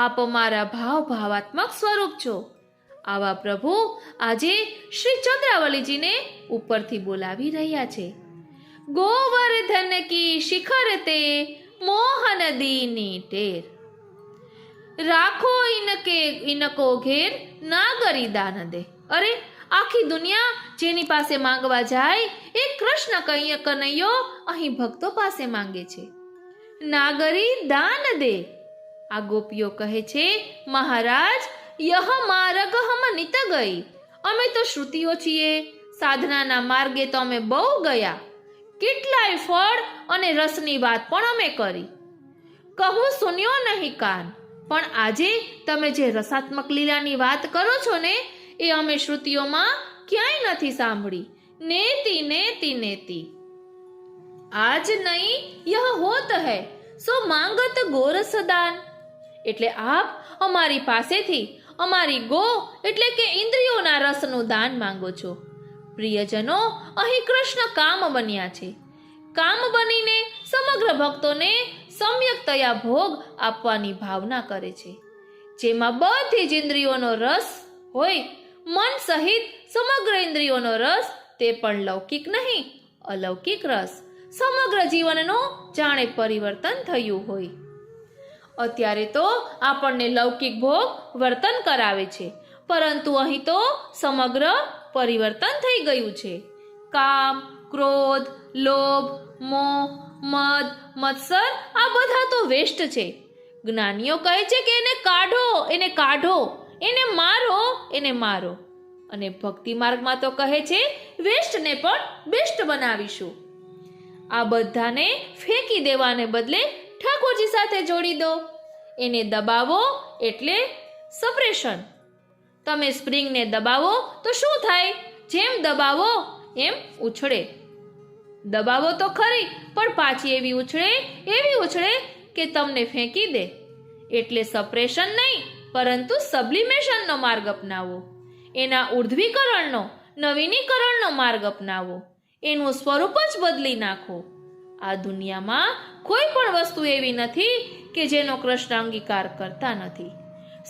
આપ અમારા ભાવાત્મક સ્વરૂપ છો. આવા પ્રભુ આજે શ્રી ચંદ્રાવલીજીને ઉપરથી બોલાવી રહ્યા છે. ગોવર્ધન કી શિખર તે મોહન દીની ટેર. રાખો ઇનકો ઘેર નાગરી દાન દે. અરે આખી દુનિયા જેની પાસે માંગવા જાય એ કૃષ્ણ કનૈયો અહીં ભક્તો પાસે માંગે છે. નાગરી દાન દે. આ ગોપીઓ કહે છે, મહારાજ યહ માર્ગ હમ નિત ગઈ. અમે તો શ્રુતિઓ છીએ, સાધનાના માર્ગે તો અમે બહુ ગયા, કેટલાય ફળ અને રસની વાત પણ અમે કરી. કહું સુન્યો નહીં કાન, પણ આજે તમે જે રસાત્મક લીલાની વાત કરો છો ને એ અમે શ્રુતિઓમાં ક્યાંય નથી સાંભળી. નેતિ નેતિ નેતિ. આજ નહીં યહ હોત હૈ સો માંગત ગોરસ દાન. એટલે આપ અમારી પાસેથી અમારી ગો એટલે કે ઇન્દ્રિયોના રસનું દાન માંગો છો. પ્રિયજનો, અહીં કૃષ્ણ કામ બન્યા છે. કામ બનીને સમગ્ર ભક્તોને સમ્યકતયા ભોગ આપવાની ભાવના કરે છે, જેમાં બધી જ ઇન્દ્રિયોનો રસ હોય, મન સહિત સમગ્ર ઇન્દ્રિયોનો રસ, તે પણ લૌકિક નહીં અલૌકિક રસ. સમગ્ર જીવનનું જાણે પરિવર્તન થયું હોય. અત્યારે તો આપણને લૌકિક ભોગ વર્તન કરાવે છે, પરંતુ અહીં તો સમગ્ર પરિવર્તન થઈ ગયું છે. કામ, ક્રોધ, લોભ, મોહ, મદ, મત્સર આ બધા તો વેસ્ટ છે. જ્ઞાનીઓ કહે છે કે એને કાઢો, એને કાઢો, એને મારો, એને મારો. અને ભક્તિ માર્ગમાં તો કહે છે વેસ્ટને પણ બેસ્ટ બનાવીશું. આ બધાને ફેંકી દેવાને બદલે ઠાકોરજી સાથે જોડી દો. એને દબાવો એટલે સપરેશન. તમે સ્પ્રિંગને દબાવો તો શું થાય? જેમ દબાવો એમ ઉછળે. દબાવો તો ખરી, પણ પાછી એવી ઉછળે કે તમને ફેંકી દે. એટલે સપરેશન નહીં, પરંતુ સબ્લિમેશનનો માર્ગ અપનાવો. એના ઉર્ધ્વીકરણનો, નવીનીકરણનો માર્ગ અપનાવો. એનું સ્વરૂપ જ બદલી નાખો. આ દુનિયામાં કોઈ પણ વસ્તુ એવી નથી કે જેનો કૃષ્ણ અંગીકાર કરતા નથી.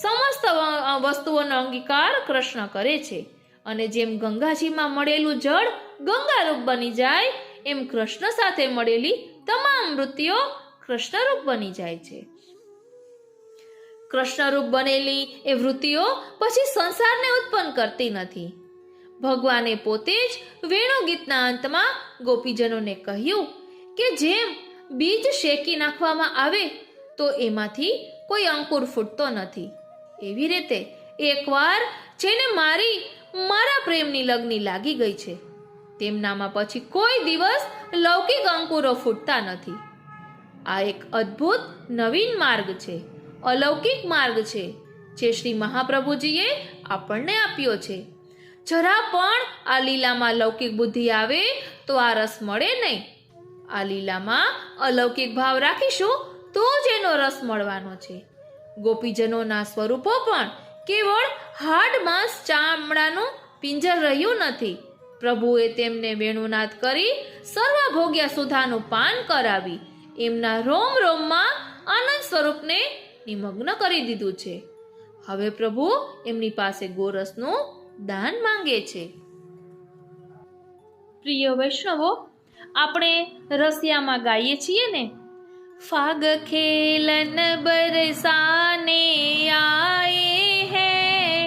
સમસ્ત વસ્તુઓનો અંગીકાર કૃષ્ણ કરે છે. અને જેમ ગંગાજીમાં મળેલું જળ ગંગારૂપ બની જાય, એમ કૃષ્ણ સાથે મળેલી તમામ વૃત્તિઓ કૃષ્ણરૂપ બની જાય છે. કૃષ્ણરૂપ બનેલી એ વૃત્તિઓ પછી સંસારને ઉત્પન્ન કરતી નથી. ભગવાને પોતે જ વેણુ ગીતના અંતમાં ગોપીજનોને કહ્યું કે જેમ બીજ શેકી નાખવામાં આવે તો એમાંથી કોઈ અંકુર ફૂટતો નથી, એવી રીતે એકવાર જેને મારા પ્રેમની લગ્ની લાગી ગઈ છે, તેમનામાં પછી કોઈ દિવસ લૌકિક અંકુરો ફૂટતા નથી. આ એક અદ્ભુત નવીન માર્ગ છે, અલૌકિક માર્ગ છે, જે શ્રી મહાપ્રભુજીએ આપણને આપ્યો છે. જરા પણ આ લીલામાં લૌકિક બુદ્ધિ આવે તો આ રસ મળે નહીં. આ લીલામાં અલૌકિક ભાવ રાખીશું તો જ એનો રસ મળવાનો છે. ગોપીજનોના સ્વરૂપો પણ કેવળ હાડ માંસ ચામડાનું પિંજર રહ્યું નથી. પ્રભુએ તેમને વેણુનાદ કરી સર્વભોગ્યા સુધાનું પાન કરાવી એમના રોમ રોમમાં આનંદ સ્વરૂપને નિમગ્ન કરી દીધું છે. હવે પ્રભુ એમની પાસે ગોરસનું દાન માંગે છે. પ્રિય વૈષ્ણવો, આપણે રસિયામાં ગાઈએ છીએ ને, ફાગ ખેલન બરસાને આએ હૈ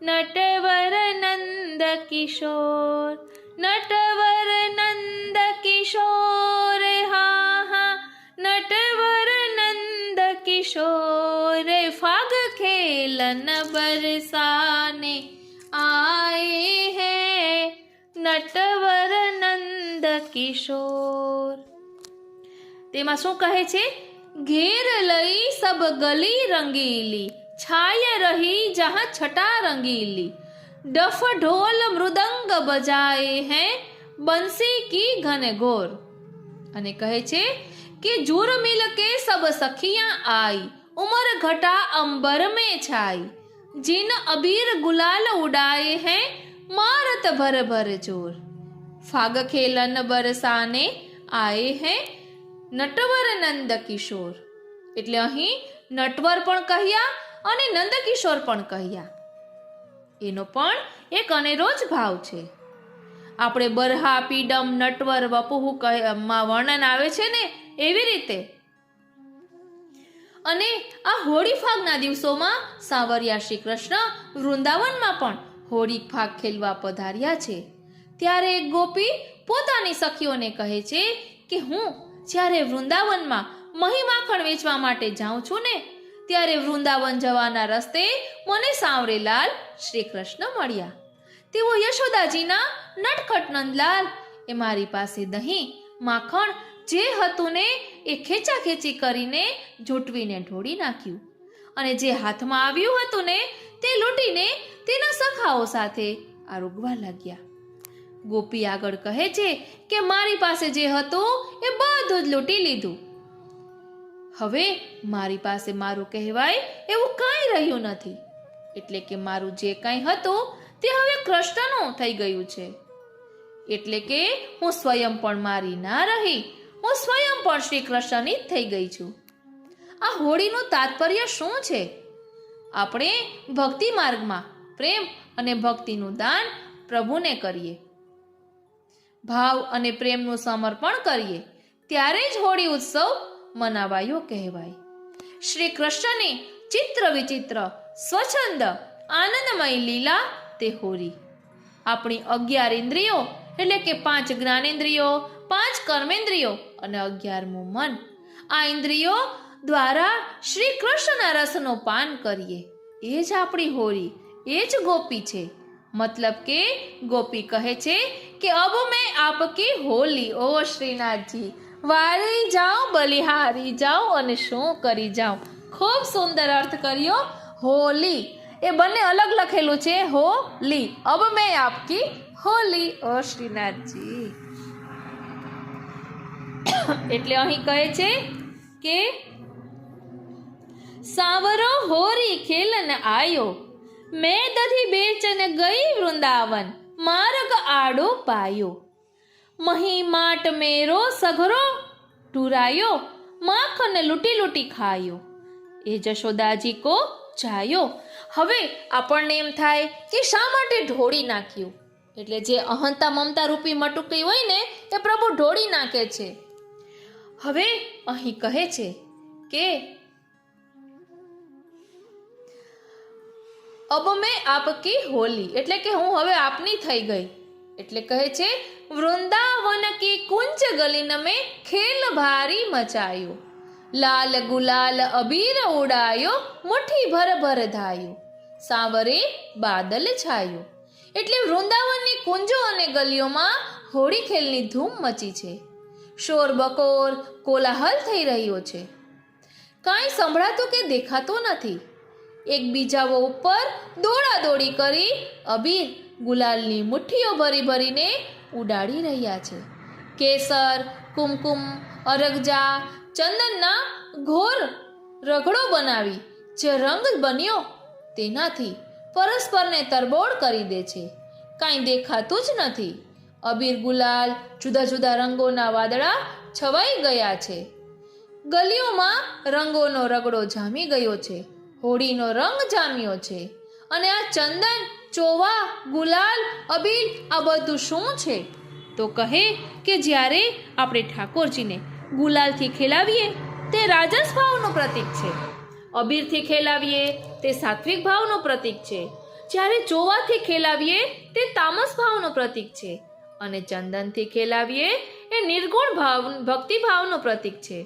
નટવર નંદ કિશોર. નટવર નંદ કિશોર, હા હા નટવર નંદ કિશોર. ફાગ ખેલન બરસાને આए हैं नटवर नंद किशोर. તેમાં શું કહે છે? ઘેર લઈ સબ ગલી રંગીલી, છાય રહી જહાં છટા રંગીલી. ડફ ઢોલ મૃદંગ બજાએ हैं બંસી કી ઘન ઘોર. અને કહે છે કે જુર મિલ કે સબ સખિયાં આઈ, ઉમર ઘટા અંબર में छाई. जिन अबीर गुलाल उड़ाए हैं मारत भर भर जोर. फाग खेलन बरसाने आए हैं नटवर नंद किशोर. એટલે અહીં નટવર પણ કહ્યા અને નંદકિશોર પણ કહ્યા. એનો પણ એક અનેરો જ ભાવ છે. આપણે બરહા પીડમ નટવર વપુહુ માં વર્ણન આવે છે ને, એવી રીતે અને આ હોળી ફાગના દિવસોમાં સાવરિયા શ્રી કૃષ્ણ વૃંદાવનમાં પણ હોળી ફાગ ખેલવા પધાર્યા છે. ત્યારે એક ગોપી પોતાની સખીઓને કહે છે કે હું જ્યારે વૃંદાવનમાં મહી માખણ વેચવા માટે જાઉં છું ને, ત્યારે વૃંદાવન જવાના રસ્તે મને સાવરેલાલ શ્રી કૃષ્ણ મળ્યા. તેઓ યશોદાજીના નટખટ નંદલાલ. એ મારી પાસે દહીં માખણ જે હતું ને એ ખેંચાખેંચી કરીને જૂટવીને ઢોળી નાખ્યું, અને જે હાથમાં આવ્યું હતું ને તે લૂંટીને તેના સખાઓ સાથે આરોગવા લાગ્યા. ગોપી આગળ કહે છે કે મારી પાસે જે હતું એ બધું જ લૂંટી લીધું. હવે મારી પાસે મારું કહેવાય એવું કાંઈ રહ્યું નથી. એટલે કે મારું જે કાંઈ હતું તે હવે કૃષ્ણનું થઈ ગયું છે. એટલે કે હું સ્વયં પણ મારી ના રહી, હું સ્વયં પણ શ્રી કૃષ્ણની જ થઈ ગઈ છું. આ હોળીનું તાત્પર્ય શું છે? આપણે ભક્તિ માર્ગમાં પ્રેમ અને ભક્તિનું દાન પ્રભુને કરીએ, ભાવ અને પ્રેમનું સમર્પણ કરીએ, ત્યારે જ હોળી ઉત્સવ મનાવાયો કહેવાય. શ્રી કૃષ્ણની ચિત્ર વિચિત્ર સ્વચ્છંદ આનંદમય લીલા તે હોળી. આપણી 11 ઇન્દ્રિયો એટલે કે 5 જ્ઞાનેન્દ્રિયો, 5 કર્મેન્દ્રિયો અને 11મું મન, આ ઇન્દ્રિયો દ્વારા શ્રી કૃષ્ણના રસનો પાન કરીએ. એ જ આપણી હોળી, એ જ ગોપી છે. મતલબ કે ગોપી કહે છે કે અબ મેં આપકી હોલી. ઓ શ્રીનાથજી, વારી જાઉં બલિહારી જાઉં અને શું કરી જાઉં. ખૂબ સુંદર અર્થ કર્યો. હોલી એ બંને અલગ લખેલું છે, હોલી. અબ મેં આપકી હોલી. ઓ શ્રીનાથજી. એટલે અહીં કહે છે કે સાવરો હોરી ખેલન આયો, મેં દધી બેચન ગઈ વૃંદાવન, માર્ગ આડો પાયો, મહી માટ મેરો સઘરો ટુરાયો, માખન લૂટી લૂટી ખાયો, એ જશોદાજી કો જાયો. હવે આપણને એમ થાય કે શા માટે ઢોળી નાખ્યું? એટલે જે અહંતા મમતા રૂપી મટુકડી હોય ને એ પ્રભુ ઢોળી નાખે છે. હવે અહીં કહે છે કે અબ મેં આપકી હોલી, એટલે કે હું હવે આપની થઈ ગઈ. એટલે કહે છે વૃંદાવન કી કુંજ ગલીન મેં ખેલ ભારી મચાયો, લાલ ગુલાલ અબીર ઉડાયો, મુઠ્ઠી ભર ભર ધાયો, સાવરે બાદલ છાયો. એટલે વૃંદાવનની કુંજો અને ગલીઓમાં હોળી ખેલની ધૂમ મચી છે. શોર બકોર કોલાહલ થઈ રહ્યો છે. કાંઈ સંભળાતું કે દેખાતું નથી. એકબીજાઓ ઉપર દોડાદોડી કરી અબીર ગુલાલની મુઠ્ઠીઓ ભરી ભરીને ઉડાડી રહ્યા છે. કેસર, કુમકુમ, અરગજા, ચંદનના ઘોર રગડો બનાવી જે રંગ બન્યો તેનાથી પરસ્પરને તરબોળ કરી દે છે. કાંઈ દેખાતું જ નથી. અબીર ગુલાલ જુદા જુદા રંગોના વાદળા છવાઈ ગયા છે. ગલીઓમાં રંગોનો રગડો જામી ગયો છે. હોળીનો રંગ જામ્યો છે. અને આ ચંદન, ચોવા, ગુલાલ, અબીર આ બધું શું છે? તો કહે કે જ્યારે આપણે ઠાકોરજીને ગુલાલથી ખેલાવીએ તે રાજસ ભાવનું પ્રતીક છે, અબીરથી ખેલાવીએ તે સાત્વિક ભાવનું પ્રતીક છે, જ્યારે ચોવાથી ખેલાવીએ તે તામસ ભાવનું પ્રતીક છે, અને ચંદનથી ખેલાવીએ એ નિર્ગુણ ભાવ ભક્તિ ભાવનું પ્રતીક છે.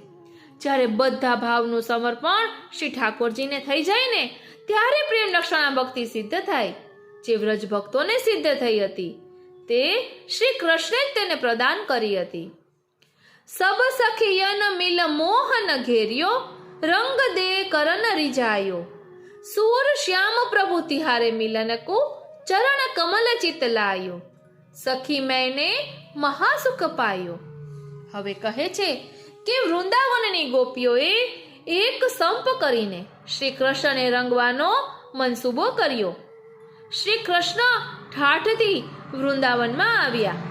જ્યારે બધા ભાવનું સમર્પણ શ્રી ઠાકોરજીને થઈ જાય ને ત્યારે પ્રેમ લક્ષણા ભક્તિ સિદ્ધ થાય. જે વ્રજ ભક્તોને સિદ્ધ થઈ હતી તે શ્રી કૃષ્ણે જ તેને પ્રદાન કરી હતી. સબ સખિયન મિલ મોહન ઘેર્યો, રંગ દે કરન રીજાયો, સૂર શ્યામ પ્રભુ તિહારે મિલન કો ચરણ કમલ ચિત લાયો, સખી મેને મહાસુખ પાયો. હવે કહે છે કે વૃંદાવનની ગોપીઓએ એક સંપ કરીને શ્રી કૃષ્ણને રંગવાનો મનસૂબો કર્યો. શ્રી કૃષ્ણ ઠાઠથી વૃંદાવનમાં આવ્યા.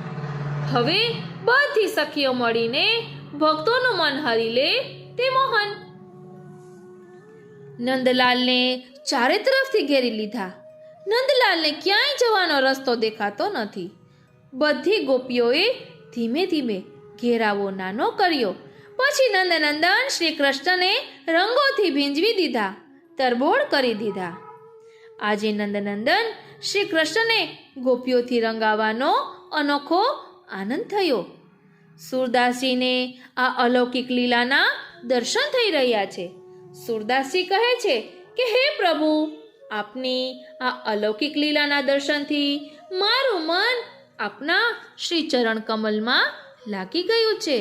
હવે બધી સખીઓ મળીને ભક્તોનું મન હરી લે તે મોહન. નંદલાલને ચારે તરફથી ઘેરી લીધા. નંદલાલને ક્યાંય જવાનો રસ્તો દેખાતો નથી. બધી ગોપીઓએ ધીમે ધીમે ઘેરાવો નાનો કર્યો. પછી નંદનંદન શ્રી કૃષ્ણને રંગોથી ભીંજવી દીધા, તરબોળ કરી દીધા. આજે નંદનંદન શ્રી કૃષ્ણને ગોપીઓથી રંગાવાનો અનોખો આનંદ થયો. સૂરદાસજીને આ અલૌકિક લીલાના દર્શન થઈ રહ્યા છે. સૂરદાસજી કહે છે કે હે પ્રભુ, આપની આ અલૌકિક લીલાના દર્શનથી મારું મન આપના શ્રી ચરણ કમલમાં લાગી ગયું છે.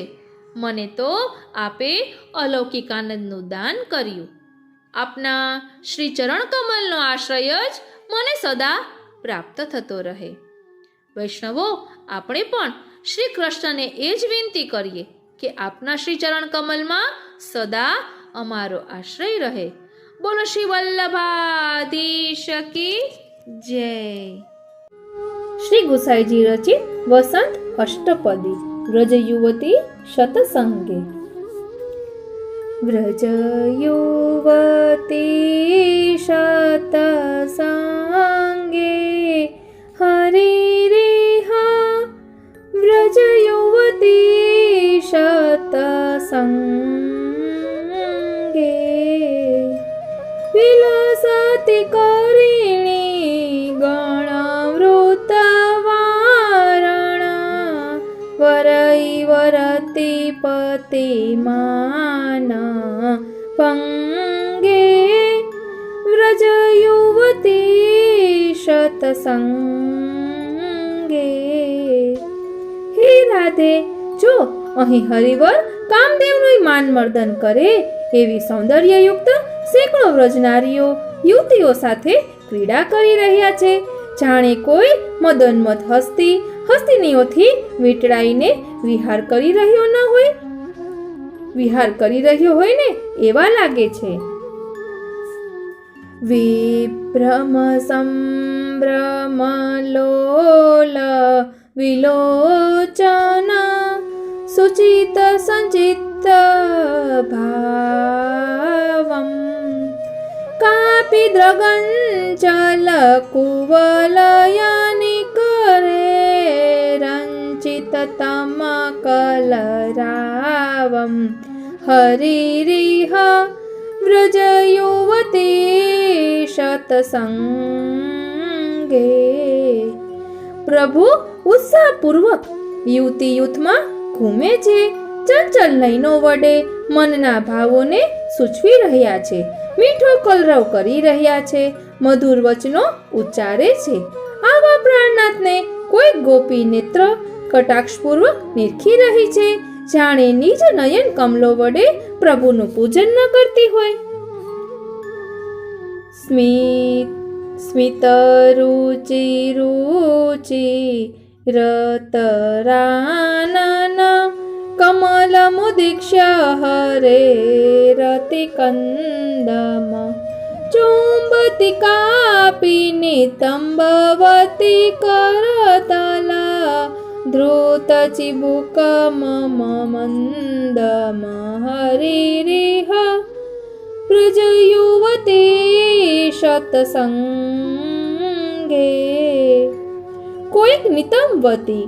મને તો આપે અલૌકિક આનંદનું દાન કર્યું. આપના શ્રી ચરણ કમલનો આશ્રય જ મને સદા પ્રાપ્ત થતો રહે. વૈષ્ણવો, આપણે પણ શ્રી કૃષ્ણને એ જ વિનંતી કરીએ કે આપના શ્રી ચરણ કમલમાં સદા અમારો આશ્રય રહે. બોલો શ્રી વલ્લભાધીશ કી જય. શ્રી ગુસાઈજી રચિત વસંત અષ્ટપદી વ્રજ યુવતી શતસંગે. વ્રજ યુવતી શતસંગે હરિરિહા. વ્રજ યુવતી શતસંગે વિલાસતિ કરિણી ગણવૃત વારણા. વરૈવરતિ પતિમાન પંગે. વ્રજ યુવતી શતસંગે. હે રાધે, જો અહીં હરિવર કામદેવનું માનમર્દન કરે એવી સૌંદર્યયુક્ત સેંકડો વ્રજનારીઓ યુવતીઓ સાથે ક્રીડા કરી રહ્યા છે. જાણે કોઈ મદોન્મત હસ્તિનીઓથી વીંટળાઈને વિહાર કરી રહ્યો હોય ને એવા લાગે છે. વિભ્રમ સંભ્રમ લોલ વિલોચન સુચિત સંચિત ભાવમ. કાપી દ્રગંચલ કુવલયાની કરે રંચિત તમ કલરાવમ. હરિરિહ વ્રજ યુવતી શતસંગે. પ્રભુ ઉત્સાહપૂર્વક યુવતી યુથમાં ઘૂમે છે. ચંચલ નયનો વડે મનના ભાવોને સૂચવી રહ્યા છે. મીઠો કલરવ કરી રહ્યા છે. મધુર વચનો ઉચ્ચારે છે. આવા પ્રાણનાથને કોઈ ગોપી નેત્ર કટાક્ષપૂર્વક નિરખી રહી છે, જાણે નિજ નયન કમલો વડે પ્રભુનું પૂજન ન કરતી હોય. સ્મિત રુચિ રુચિ રતરાનન કમલ મુદીક્ષ્ય હરે રતિ કંદમ. ચુંબતી કાપી નિતંબવતી કરતલા ધૃત ચિબુક મમ મંદમ. હરિરિહ વ્રજ યુવતી શતસંગે. કોઈક નિતંબવતી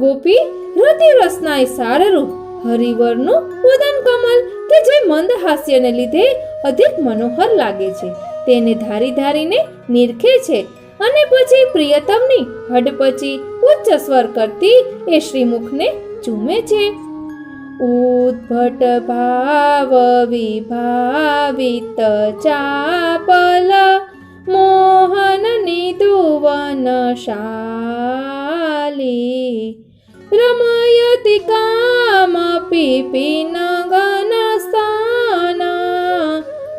ગોપી રતિરસના સારરૂપ હરિવરનું વદન કમલ કે જે મંદ હાસ્યને લીધે અધિક મનોહર લાગે છે તેને ધારી ધારીને નિરખે છે અને પછી પ્રિયતમની હડપચી ઉચ્ચ સ્વર કરતી એ શ્રીમુખને ચૂમે છે. ઉદ્ભટ ભાવ વિભાવિત ચાપલ મોહન નિધુવન શાલી. રમયતિ કામ પિપિન ગન સ્થાન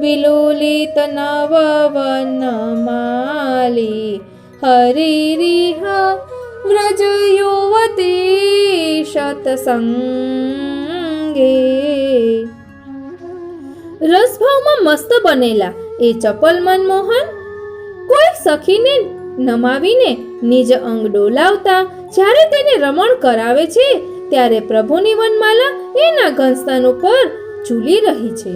વિલુલિત નવવન માલી. હરિરિહ વ્રજ યુવતી શતસંગે. રસભાવમાં મસ્ત બનેલા એ ચપલ મનમોહન કોઈ સખીને નમાવીને નિજ અંગ ડોલાવતા જ્યારે તેને રમણ કરાવે છે ત્યારે પ્રભુની વનમાલા એના ઘનસ્તન ઉપર ઝૂલી રહી છે.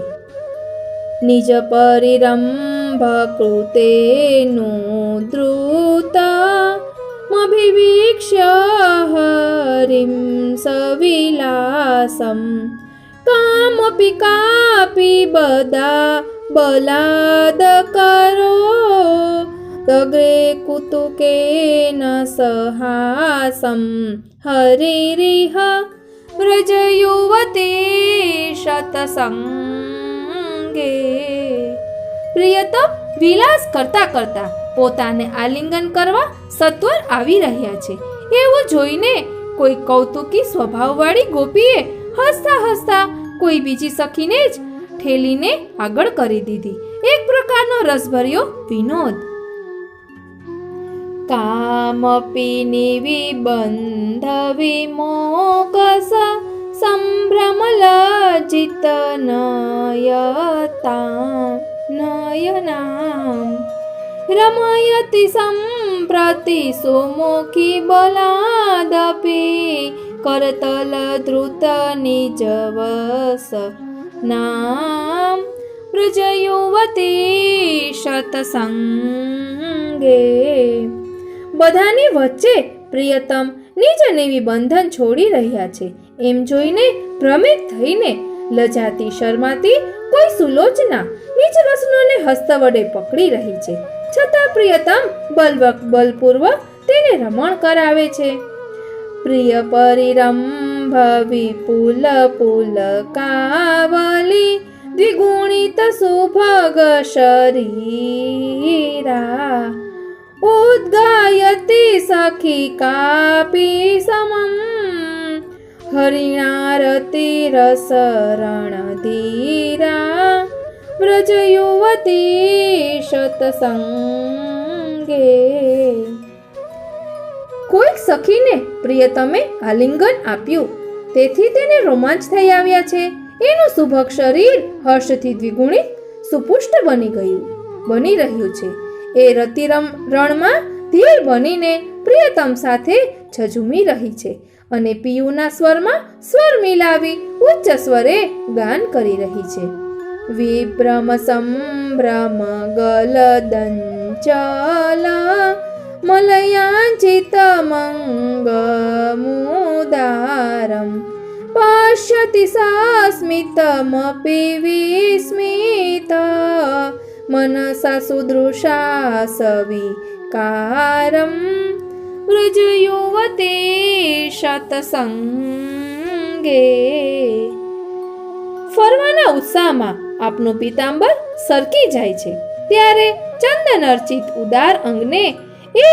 નિજ પરિરંભ કૃતેનું દ્રુતમભિવીક્ષ્ય હરિમ સવિલાસમ કામપી કાપી બદા બલાદ કરો તગ્રે કુતુકે ન સહાસમ હરિરિહ વ્રજ યુવતી શતસંગે. પ્રિયતમ વિલાસ કરતા કરતા પોતાને આલિંગન કરવા સત્વર આવી રહ્યા છે એવું જોઈને કોઈ કૌતુકી સ્વભાવવાળી ગોપીએ હસતા હસતા કોઈ બીજી સખીને જ ઠેલીને આગળ કરી દીધી. એક પ્રકારનો રસભર્યો વિનોદ. કામપી નિવિબંધ વિમોકસ સંભ્રમ લજિત નયનામ રમયતિ સંપ્રતિ સુમુખી બલાદપી કરતલ ધૃત નિજવસ નામ વ્રજ યુવતી શતસંગે. બધાની વચ્ચે પ્રિયતમ નિજ નેવી બંધન છોડી રહ્યા છે એમ જોઈને ભ્રમિત થઈને લજાતી શરમાતી કોઈ સુલોચના નિજ રસનોને હસ્ત વડે પકડી રહી છે, છતાં પ્રિયતમ બલપૂર્વક તેને રમણ કરાવે છે. પ્રિય પરિરંભ વિપુલ પુલ કાવલી દ્વિગુણિત સુભગ શરીરા ઉદ્ગાયતી સખી કાપી સમમ હરિણારતી રસરણધીરા વ્રજ યુવતી શતસંગે. કોઈક સખીને પ્રિયતમે આલિંગન આપ્યું તેથી તેને રોમાંચ થઈ આવ્યા છે. એનું સુભગ શરીર હર્ષથી દ્વિગુણિત સુપુષ્ટ બની રહ્યું છે. એ રણમાં ધીર બનીને પ્રિયતમ સાથે ઝઝૂમી રહી છે અને પિયુના સ્વરમાં સ્વર મિલાવી ઉચ્ચ સ્વરે ગાન કરી રહી છે. વિભ્રમ સંભ્રમ ગલદંચલ મલયાંચિત મંગમુદારમ પશ્યતિ સસ્મિતમપી વિસ્મિત મનસા સુદૃશા સવિકારમ વ્રજ યુવતી શતસંગે. ફરવાના ઉત્સાહમાં આપનું પીતાંબર સરકી જાય છે ત્યારે ચંદન અર્ચિત ઉદાર અંગને એ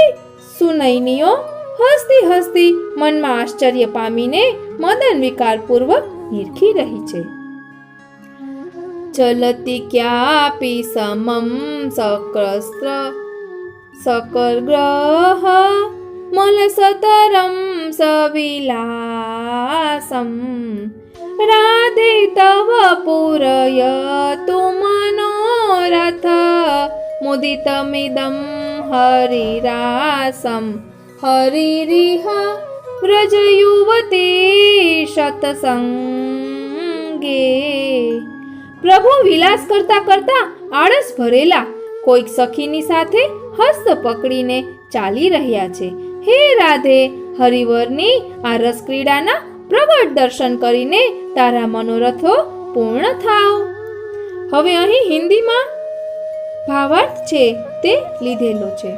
સુનયનીઓ હસતી હસતી મનમાં આશ્ચર્ય પામીને મદન વિકારપૂર્વક નિરખી રહી છે. ચલતી ક્યાપી સમમ સકરગ્રહ મલસતરમ સવિલાસમ રાધે તવ પૂરયતુ મનોરથ મુદિતમિદં હરિરાસમ હરિરિહ વ્રજ યુવતી શતસંગે. પ્રભુ વિલાસ કરતા કરતા આળસ ભરેલા કોઈક સખીની સાથે હસ્ત પકડીને ચાલી રહ્યા છે. હે રાધે, હરિવરની આ રસ ક્રીડાના પ્રગટ દર્શન કરીને તારા મનોરથો પૂર્ણ થાવ. હવે અહીં હિન્દીમાં ભાવાર્થ છે તે લીધેલો છે.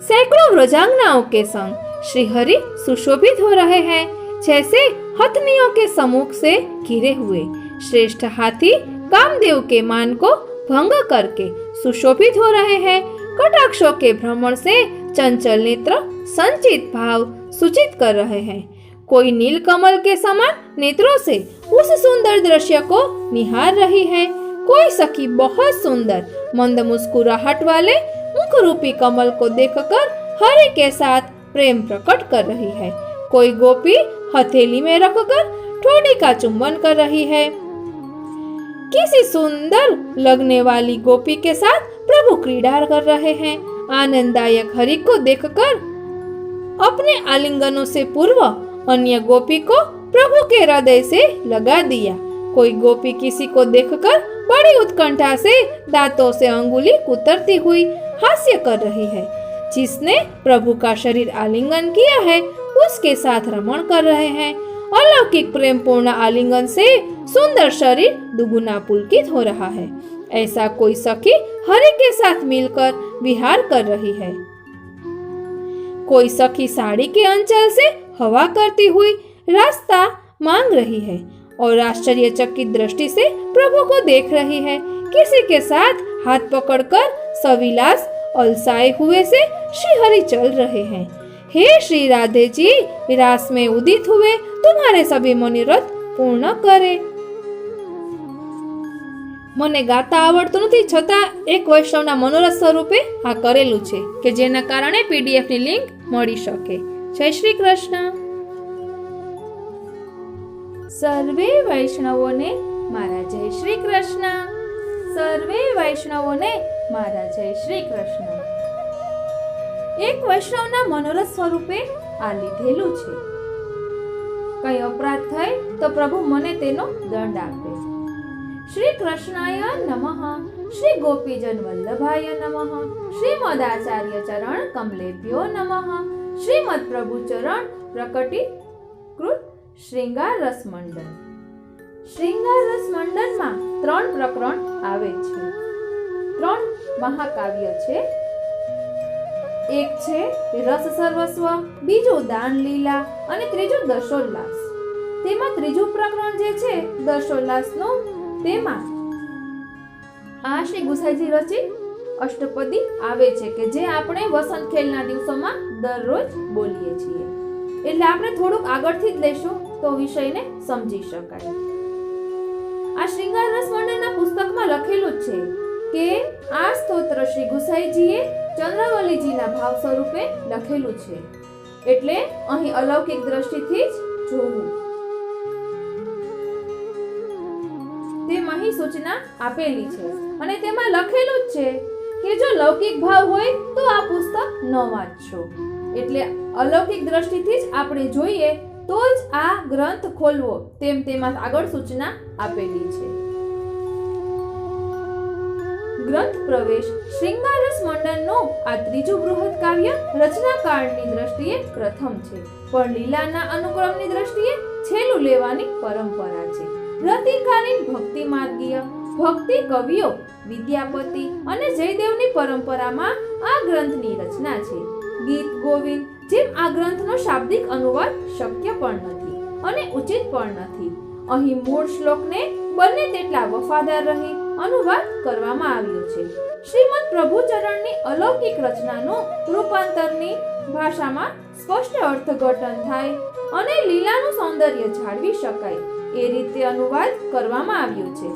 सैकड़ों व्रजांगनाओं के संग श्री हरि सुशोभित हो रहे हैं, जैसे हथनियों के सम्मुख से घिरे हुए. श्रेष्ठ हाथी कामदेव के मान को भंग करके सुशोभित हो रहे हैं. कटाक्षों के भ्रमण से चंचल नेत्र संचित भाव सूचित कर रहे हैं. कोई नील कमल के समान नेत्रों से उस सुंदर दृश्य को निहार रही है. कोई सखी बहुत सुंदर मंद मुस्कुराहट वाले मुख रूपी कमल को देखकर हरि के साथ प्रेम प्रकट कर रही है. कोई गोपी हथेली में रखकर ठोड़ी का चुंबन कर रही है. किसी सुंदर लगने वाली गोपी के साथ प्रभु क्रीड़ा कर रहे हैं. आनंददायक हरि को देखकर अपने आलिंगनों से पूर्व अन्य गोपी को प्रभु के हृदय से लगा दिया. कोई गोपी किसी को देखकर बड़ी उत्कंठा से दांतों से अंगुली कुतरती हुई हास्य कर रही है. जिसने प्रभु का शरीर आलिंगन किया है उसके साथ रमण कर रहे हैं. अलौकिक प्रेम पूर्ण आलिंगन से सुंदर शरीर दुगुना पुलकित हो रहा है। ऐसा कोई सखी हरि के साथ मिलकर विहार कर रही है। कोई सखी साड़ी के अंचल से हवा करती हुई रास्ता मांग रही है और आश्चर्यचकित दृष्टि से प्रभु को देख रही है। किसी के साथ हाथ पकड़कर सविलास अलसाए हुए से श्री हरि चल रहे हैं। हे श्री राधे जी, विलास में उदित हुए तुम्हारे सभी मनोरथ पूर्ण करे। મને ગાતા આવડતું નથી, છતાં એક વૈષ્ણવના મનોરથ સ્વરૂપે આ કરેલું છે કે જેના કારણે પીડીએફ ની લિંક મળી શકે। જય શ્રી કૃષ્ણ। સર્વે વૈષ્ણવોને મારા જય શ્રી કૃષ્ણ। સર્વે વૈષ્ણવોને મારા જય શ્રી કૃષ્ણ। એક વૈષ્ણવના મનોરથ સ્વરૂપે આ લીધેલું છે। કઈ અપરાધ થાય તો પ્રભુ મને તેનો દંડ આપે। श्री कृष्णाय नमः। श्री गोपीजन वल्लभाय नमः। श्रीमद आचार्य चरण कमलेभ्यो नमः। श्रीमद प्रभु चरण प्रकटीकृत श्रृंगार रस मंडल। श्रृंगार रस मंडल में 3 प्रकरण आवे छे। 3 महाकाव्य छे। एक छे रस सर्वस्व, बीजो दान लीला અને ત્રીજું દશોલ્લાસ। તેમાં ત્રીજું પ્રકરણ જે છે દશોલ્લાસનું, તેમાં આ શ્રી ગુસાઈજી રચિત અષ્ટપદી આવે છે કે જે આપણે વસંત ખેલના દિવસોમાં દરરોજ બોલીએ છીએ। એટલે આપણે થોડુંક આગળથી જ લેશું તો વિષયને સમજી શકાય। આ શ્રૃંગાર રસ મંડળના પુસ્તકમાં લખેલું જ છે કે આ સ્તોત્ર શ્રી ગુસાઈજીએ ચંદ્રાવલીજીના ભાવ સ્વરૂપે લખેલું છે। એટલે અહીં અલૌકિક દ્રષ્ટિથી જ જોવું। તેમાં સૂચના આપેલી છે અને તેમાં લખેલું જ છે કે જો લૌકિક ભાવ હોય તો આ પુસ્તક ન વાંચશો। એટલે અલૌકિક દ્રષ્ટિથી જ આપણે જોઈએ તો જ આ ગ્રંથ ખોલવો, તેમ તેમાં આગળ સૂચના આપેલી છે। ગ્રંથ પ્રવેશ શ્રૃંગાર રસ મંડળનું આ ત્રીજું બૃહદ કાવ્ય રચનાકાળની દ્રષ્ટિએ પ્રથમ છે, પણ લીલાના અનુક્રમની દ્રષ્ટિએ છેલ્લું લેવાની પરંપરા છે। રતિકાલીન ભક્તિ માર્ગીય ભક્તિ કવિઓ વિદ્યાપતિ અને જયદેવની પરંપરામાં આ ગ્રંથની રચના છે। ગીત ગોવિંદ જેમ આ ગ્રંથનો શાબ્દિક અનુવાદ શક્ય પણ નથી અને ઉચિત પણ નથી। અહીં મૂળ શ્લોકને બંને તેટલા વફાદાર રહી અનુવાદ કરવામાં આવ્યો છે। શ્રીમદ પ્રભુચરણની અલૌકિક રચનાનું રૂપાંતરની ભાષામાં સ્પષ્ટ અર્થઘટન થાય અને લીલાનું સૌંદર્ય જાળવી શકાય એ રીતે અનુવાદ કરવામાં આવ્યો છે।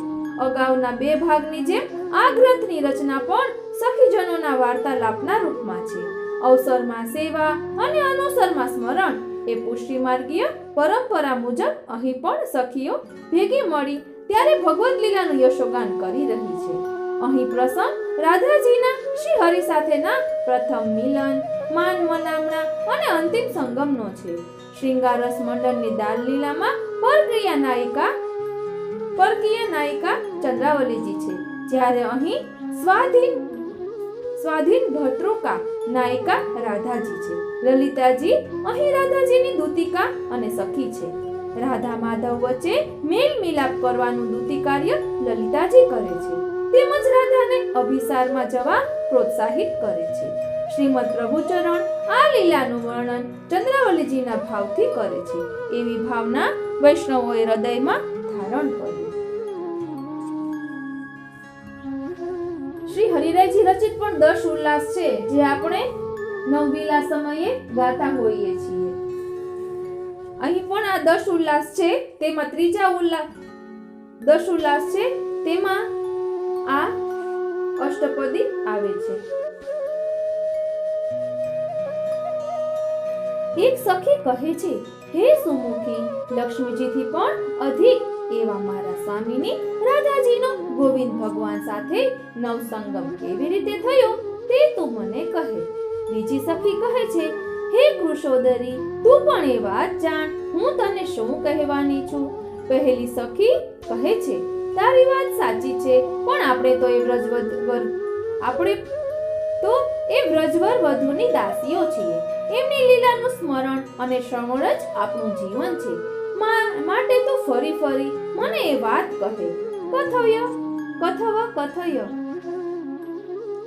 અગાઉના 2 ભાગની જેમ આ ગ્રંથની રચના પણ સખીજનોના વાર્તાલાપના રૂપમાં છે। અવસરમાં સેવા અને અનુસરમાં સ્મરણ એ પુષ્ટિ માર્ગીય પરંપરા મુજબ અહીં પણ સખીઓ ભેગી મળી ત્યારે ભગવદ લીલાનું યશોગાન કરી રહી છે। અહીં પ્રસંગ રાધાજીના શ્રી હરિ સાથેના પ્રથમ મિલન, માન મનામણા અને અંતિમ સંગમનો છે। શ્રૃંગાર રસ મંડળની દાન લીલામાં પરકીય નાયિકા ચંદ્રાવલીજી છે, જ્યારે અહીં સ્વાધીન ભદ્રુકા નાયિકા રાધાજી છે। લલિતાજી અહીં રાધાજીની દૂતિકા અને સખી છે। રાધા માધવ વચ્ચે મેલ મિલાપ કરવાનું દૂતી કાર્ય લલિતાજી કરે છે, તેમજ રાધાને અભિસારમાં જવા પ્રોત્સાહિત કરે છે। શ્રીમદ પ્રભુચરણ આ લીલાનું વર્ણન ચંદ્રાવલીજીના ભાવથી કરે છે, એવી ભાવના વૈષ્ણવોએ હૃદયમાં ધારણ કરી। શ્રી હરિરાયજી રચિત પણ 10 ઉલ્લાસ છે જે આપણે નવમીલા સમયે ગાતા હોઈએ છીએ। અહીં પણ આ 10 ઉલ્લાસ છે, તેમાં ત્રીજા ઉલ્લાસ 10 ઉલ્લાસ છે, તેમાં આ અષ્ટપદી આવે છે। એક સખી કહે છે, હે સુમુખી, લક્ષ્મીજીથી પણ અધિક એવા મારા સ્વામીની રાધાજીનો ગોવિંદ ભગવાન સાથે નવસંગમ કેવી રીતે થયો તે તું મને કહે। બીજી સખી કહે છે, હે કૃષોદરી, તું પણ એ વાત જાણ, હું તને શું કહેવાની છું। પહેલી સખી કહે છે, તારી વાત સાચી છે, પણ આપણે તો એ વ્રજવર વધુની દાસીઓ છીએ। એમની લીલાનું સ્મરણ અને શ્રવણ જ આપણું જીવન છે। માટે તું ફરી ફરી મને એ વાત કહે. કથય કથવ કથય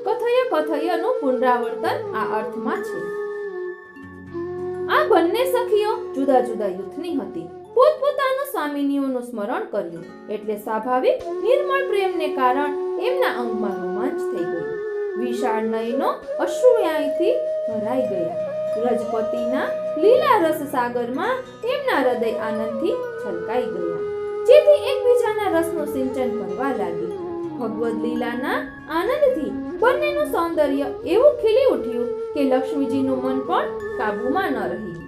કથય કથયનું પુનરાવર્તન આ અર્થમાં છે. આ બંને સખીઓ જુદા જુદા યુથની હતી. પોતપોતાનું સ્વામિનીઓનું સ્મરણ કર્યું એટલે સ્વાભાવિક નિર્મળ પ્રેમને કારણ એમના અંગમાં રોમાંચ થઈ ગયો. વિશાળ નયનો અશ્રુયાયથી ભરાઈ ગયા. રજપતિના લીલા રસ સાગરમાં એમના હૃદય આનંદથી છલકાઈ ગયા, જેથી એકબીજાના રસનું સિંચન કરવા લાગી. ભગવદ લીલાના આનંદથી બંનેનું સૌંદર્ય એવું ખીલી ઉઠ્યું કે લક્ષ્મીજીનું મન પણ કાબુમાં ન રહ્યું.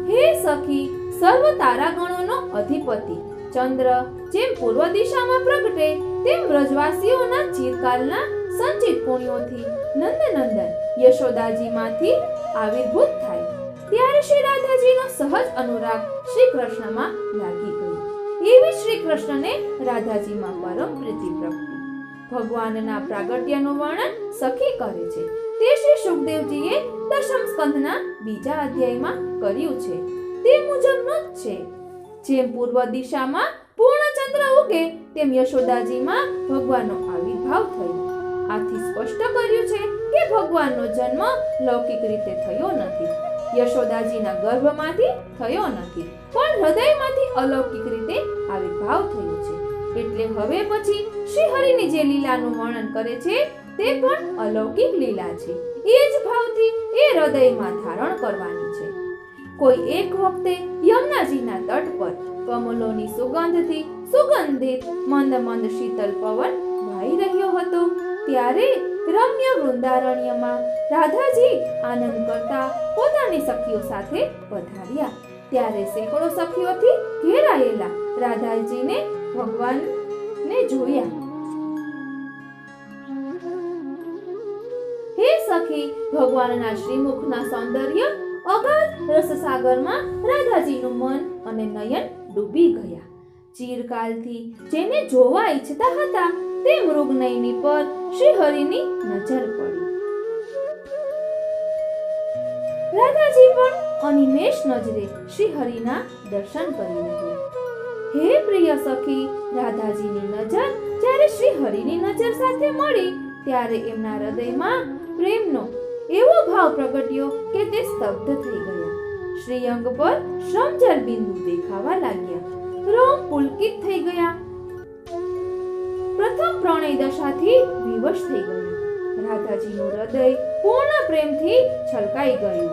હે સખી, સર્વ તારાગણોનો અધિપતિ ચંદ્ર જેમ પૂર્વ દિશામાં પ્રગટે તેમ વ્રજવાસીઓના ચિરકાલના સંચિત પુણ્યોથી નંદનંદન યશોદાજીમાંથી આવિર્ભૂત થાય. ત્યારે શ્રી રાધાજીનો સહજ અનુરાગ શ્રી કૃષ્ણમાં લાગી ગયો. એવી શ્રી કૃષ્ણને રાધાજીમાં પરમ પ્રીતિ પ્રગટી. ભગવાનના પ્રાગટ્યનું વર્ણન સખી કરે છે. તે શ્રી સુખદેવજીએ દશમ સ્કંધના બીજા અધ્યાયમાં કર્યું છે તે મુજબનું જ છે. જેમ પૂર્વ દિશામાં પૂર્ણચંદ્ર ઉગે તેમ યશોદાજીમાં ભગવાનનો આવિર્ભાવ થયો. આથી સ્પષ્ટ કર્યું છે કે ભગવાનનો જન્મ લૌકિક રીતે થયો નથી, યશોદાજીના ગર્ભમાંથી થયો નથી, પણ હૃદયમાંથી અલૌકિક રીતે આવિર્ભાવ થયો છે. એટલે હવે પછી શ્રી હરિની જે લીલાનું વર્ણન કરે છે તે પણ અલૌકિક લીલા છે. એ જ ભાવથી એ હૃદયમાં ધારણ કરવાની છે. કોઈ એક વખતે યમુનાજીના તટ પર કમલોની સુગંધથી સુગંધિત મંદ મંદ શીતલ પવન વાઈ રહ્યો હતો. ત્યારે રમ્ય વૃંદારણ્યમાં રાધાજી આનંદ કરતા પોતાની સખીઓ સાથે પધાર્યા. ત્યારે સેંકડો સખીઓથી ઘેરાયેલા રાધાજીને ભગવાનને જોયા. હે સખી, ભગવાનના શ્રીમુખના સૌંદર્ય અગાધ રસસાગરમાં રાધાજીનું મન અને નયન ડૂબી ગયા. ચિરકાલથી જેને જોવા ઈચ્છતા હતા તે મૃગનયની પર શ્રી હરિની નજર પડી. રાધાજી પણ અનિમેષ નજરે શ્રી હરિના દર્શન કરી રહ્યા. હે પ્રિય સખી, રાધાજીની નજર જ્યારે શ્રી હરિની નજર સાથે મળી ત્યારે એમના હૃદયમાં પ્રેમનો એવો ભાવ પ્રગટ્યો કે તે સ્તબ્ધ થઈ ગયા. શ્રીઅંગ પર શ્રમજલ બિંદુ દેખાવા લાગ્યા. રોમ પુલકિત થઈ ગયા. પ્રથમ પ્રણય દશાથી વિવશ થઈ ગયા. રાધાજીનું હૃદય પૂર્ણ પ્રેમથી છલકાઈ ગયું.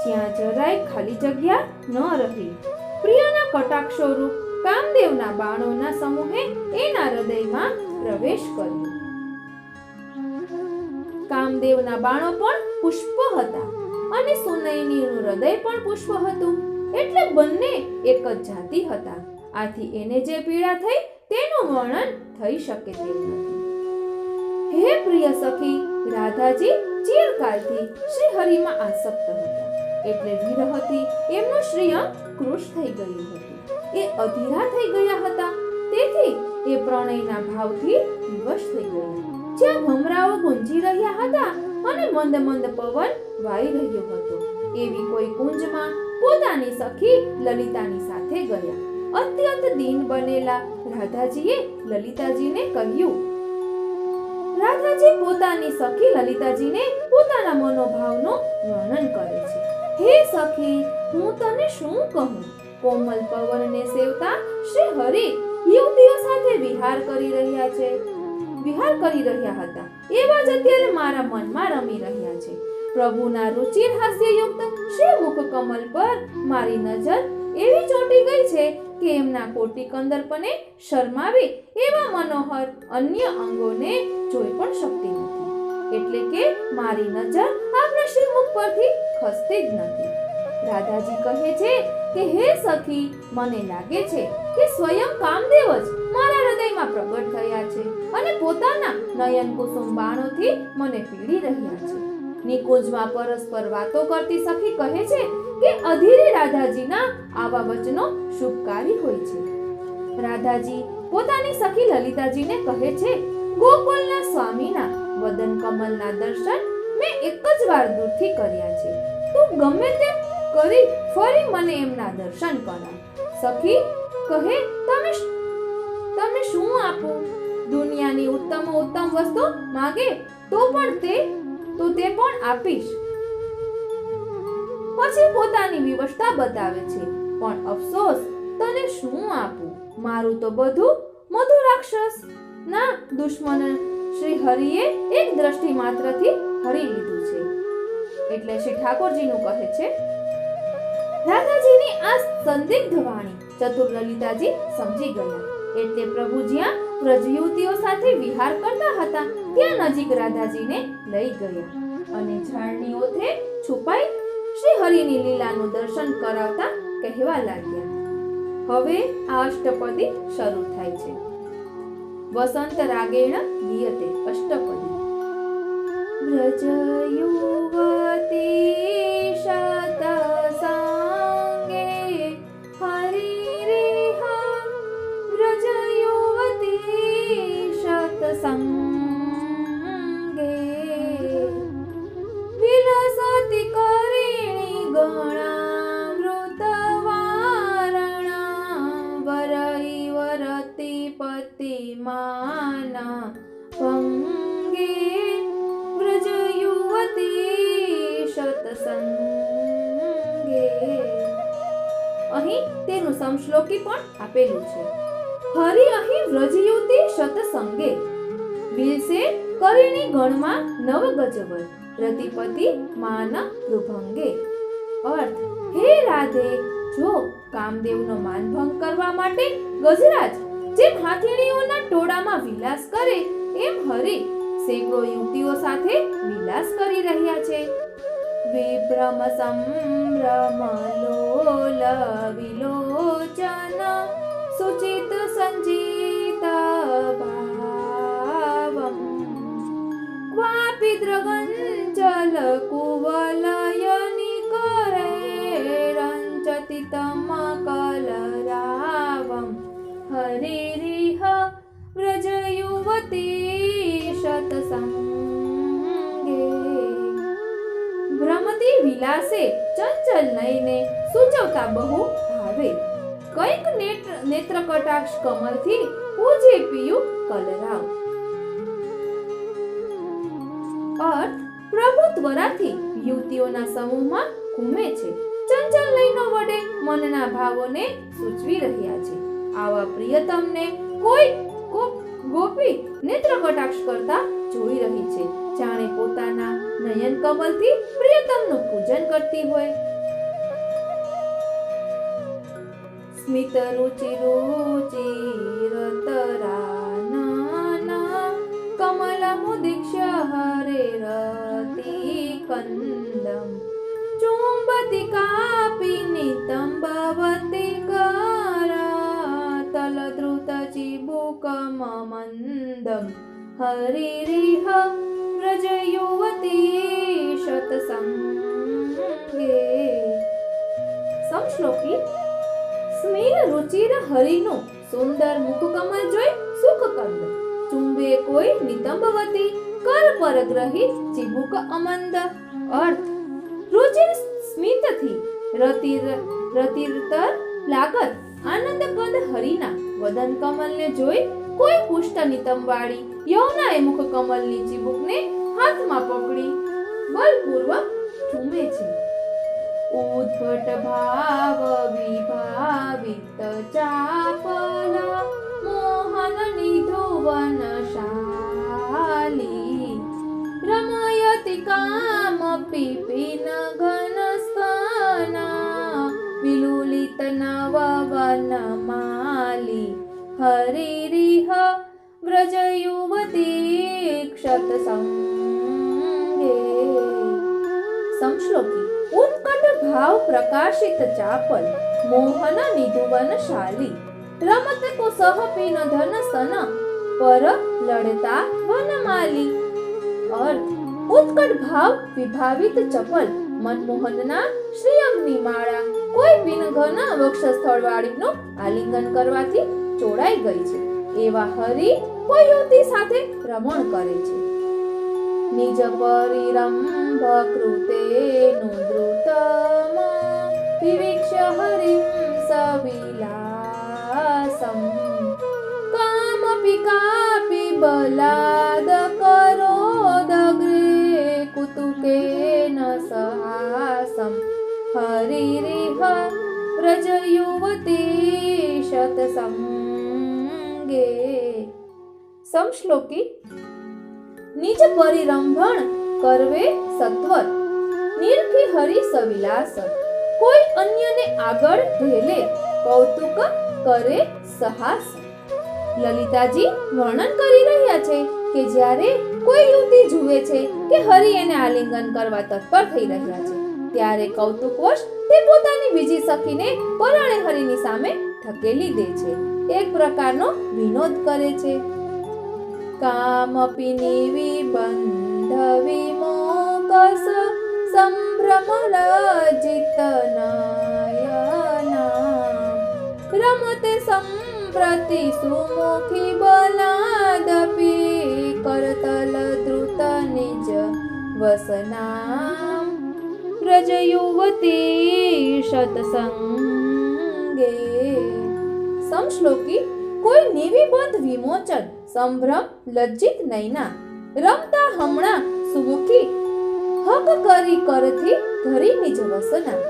જ્યાં જરાય ખાલી જગ્યા ન રહી. પ્રિયના કટાક્ષો રૂપ કામદેવના બાણોના સમૂહે એના હૃદયમાં પ્રવેશ કર્યો. કામદેવના બાણો પણ પુષ્પ હતા અને સુનયનીનું હૃદય પણ પુષ્પ હતું. એટલે બંને એક જ જાતિ હતા. આથી એને જે પીડા થઈ તેનું વર્ણન થઈ શકે તેમ નથી. હે પ્રિય સખી, રાધાજી ચિરકાલથી શ્રી હરિમાં આસક્ત હતા. એટલે વિરહથી એમનું શ્રીઅંગ કૃશ થઈ ગયું હતું. એ અધીરા થઈ ગયા હતા. તેથી એ પ્રણયના ભાવથી વિવશ થઈ ગયા. જ્યાં ભમરાઓ ગુંજી રહ્યા હતા અને મંદ મંદ પવન વાઈ રહ્યો હતો એવી કોઈ કુંજમાં પોતાની સખી લલિતાની સાથે ગયા. અત્યંત દીન બનેલા રાધાજીએ લલિતાજીને કહ્યું. રાધાજી પોતાની સખી લલિતાજીને પોતાના મનોભાવનું વર્ણન કરે છે. હે સખી, હું તને શું કહું? કોમલ પવનને સેવતા શ્રી હરિ યુવતીઓ સાથે વિહાર કરી રહ્યા હતા. એવા જ અત્યારે મારા મનમાં રમી રહ્યા છે. પ્રભુના રુચિર હાસ્યયુક્ત શ્રી મુખ કમલ પર મારી નજર એવી ચોંટી ગઈ છે કે એમના કોટી કંદર્પને શરમાવી એવા મનોહર અન્ય અંગોને જોઈ પણ શકતી નથી. એટલે કે મારી નજર આપના શ્રી મુખ પરથી ખસતી જ નથી. રાધાજી કહે છે કે હે સખી, મને લાગે છે કે સ્વયં કામદેવ જ મારા હૃદયમાં પ્રગટ થયા છે અને પોતાના નયન કુસુમ બાણોથી મને પીડી રહ્યા છે. નિકુંજમાં પરસ્પર વાતો કરતી સખી કહે છે કે અધીરી રાધાજીના આવા વચનો શુભકારી હોય છે. રાધાજી પોતાની સખી લલિતાજીને કહે છે, ગોકુલના સ્વામીના વદન કમલના દર્શન મેં એક જ વાર દૂરથી કર્યા છે. તું ગમે તેમ કરી ફરી મને એમના દર્શન કરાવ. સખી કહે, તમે શું આપો? દુનિયાની ઉત્તમ વસ્તુ માંગે તો તે પણ આપીશ. પછી પોતાની વિવશતા બતાવે છે, પણ અફસોસ, તને શું આપું? મારું તો બધું મધુ રાક્ષસ ના દુશ્મન શ્રી હરિએ એક દ્રષ્ટિ માત્રથી હરી લીધું છે. એટલે શ્રી ઠાકોરજીનું કહે છે, રાધાજીની આ સંદિગ્ધ વાણી ચતુર લલિતાજી સમજી ગયા. એટલે પ્રભુ જ્યાં વ્રજ યુવતીઓ સાથે વિહાર કરતા હતા ત્યાં નજીક રાધાજીને લઈ ગયા અને ઝાડની ઓથે છુપાઈ શ્રી હરિની લીલાનું દર્શન કરાવતા કહેવા લાગ્યા. હવે આ અષ્ટપદી શરૂ થાય છે. વસંત રાગેણ ગીયતે અષ્ટપદી. વ્રજ યુવતી શતસંગે હરિરેહ. વ્રજ યુવતી શતસંગે વિલસતી કરિણી ગણામૃત વારણા. વરઈ વરતિ પતિ માના ભંગે. વ્રજ યુવતી શતસંગે. અહીં તેનું સમશ્લોકી પણ આપેલું છે. હરિ અહીં વ્રજ યુવતી શતસંગે વિલસે કરિણી ગણમાં નવ ગજવર રતિપતિ માના રૂભંગે. અર્થ, હે રાધે, જો કામદેવનો માનભંગ કરવા માટે ગજરાજ જેમ હાથીણીઓના ટોળામાં વિલાસ કરે એમ હરિ સેંકડો યુવતીઓ સાથે વિલાસ કરી રહ્યા છે. વિભ્રમ સંભ્રમ લોલ વિલોચન સુચિત સંજીત ભાવમ. ક્વાપી દ્રગંચલ કુવલયનિ કરે રંચતિ તમ કલરાવમ. હરિરિહ વ્રજ યુવતી શતસંગે. ભ્રમતી વિલાસે ચંચલ નયને સૂચવતા બહુ ભાવે. કઈક નેત્ર કટાક્ષ કમળથી પૂજે પિયું કલરાવ. અર્થ, પ્રભુ ત્વરાથી યુવતીઓના સમૂહમાં ઘૂમે છે. ચંચલ નયનો વડે મનના ભાવોને સૂચવી રહ્યા છે. આવા પ્રિયતમને કોઈ ગોપી નેત્ર કટાક્ષ કરતા જોઈ રહી છે, જાણે પોતાના નયન કમલથી પ્રિયતમનું પૂજન કરતી હોય. સ્મિત રુચિ રતરાના કમલ મુદીક્ષ્ય હરે રતિ કંદમ. ચુંબતિ કાપી નિતંબવતી કરા તલદ્રુત ચિબુકમ મંદમ. હરિરિહ વ્રજ યુવતી શતસંગે. સમશ્લોકી. સ્મિર રુચિર હરિનું સુંદર મુખકમલ જોઈ સુખ કંદ. ચુંબે કોઈ નિતંબવતી કર પર ગ્રહિત ચિબુક અમંદ. અર્થ, રુચિર સ્મિતથી રતિરતર લાગત આનંદ કંદ હરિના વદન કમલને જોઈ કોઈ પુષ્ટ નિતંબવાળી યૌનાએ મુખ કમલની ચિબુકને હાથમાં પકડી બલપૂર્વક ચૂમે છે. ઉદ્ભટ ભાવ વિભાવિત ચાપલા મોહન નિધુવન શાલી. રમયતિ કામ પિપિન ઘન સ્તના વિલુલિત નવવન માલી. હરિરિહ વ્રજ યુવતી ક્ષતસંગે. સંશ્લોકી. ઉત્કટ ભાવ પ્રકાશિત ચાપલ મોહન નિધુવન શાલી. રમત કો સહ પીન ધન સન પર લડતા વનમાલી. અર્થ, ઉત્કટ ભાવ વિભાવિત ચપલ મનમોહનના શ્રીઅંગની માળા કોઈ પિનઘન વક્ષ સ્થળ વાળીનું આલિંગન કરવાથી ચોડાઈ ગઈ છે એવા હરિ કોઈ યુવતી સાથે રમણ કરે છે. નિજ પરિરંભ કૃતેનું દ્રુતમ विवीक्ष्य हरिं सविलासम् कामपि कापि बलाद करोदग्रे कुतुकेन सहासम् हरिरिह व्रजयुवती शतसंगे समश्लोकी निज परिरंभण करवे सत्वर निरखी हरि सविलास કોઈ અન્યને આગળ ઢેલે કૌતુક કરે સહાસ લલિતાજી વર્ણન કરી રહ્યા છે કે જ્યારે કોઈ યુવતી જુએ છે કે હરિ એને આલિંગન કરવા તત્પર થઈ રહ્યા છે ત્યારે કૌતુકવશ તે પોતાની બીજી સખીને પરાણે હરિની સામે ધકેલી દે છે એક પ્રકારનો વિનોદ કરે છે કામપી નિવિબંધ વિમોકસ સંભ્રમલજિત નયના રમતે સંપ્રતિ સુમુખી બલાદપી કરતલ દ્રુત નિજ વસનામ વ્રજયુવતી સત્સંગે સમશ્લોકી કોઈ નિવિબંધ વિમોચન સંભ્રમ લજ્જિત નૈના રમતા હમણાં સુમુખી હક કરી કરથી ધરી નિજ વસના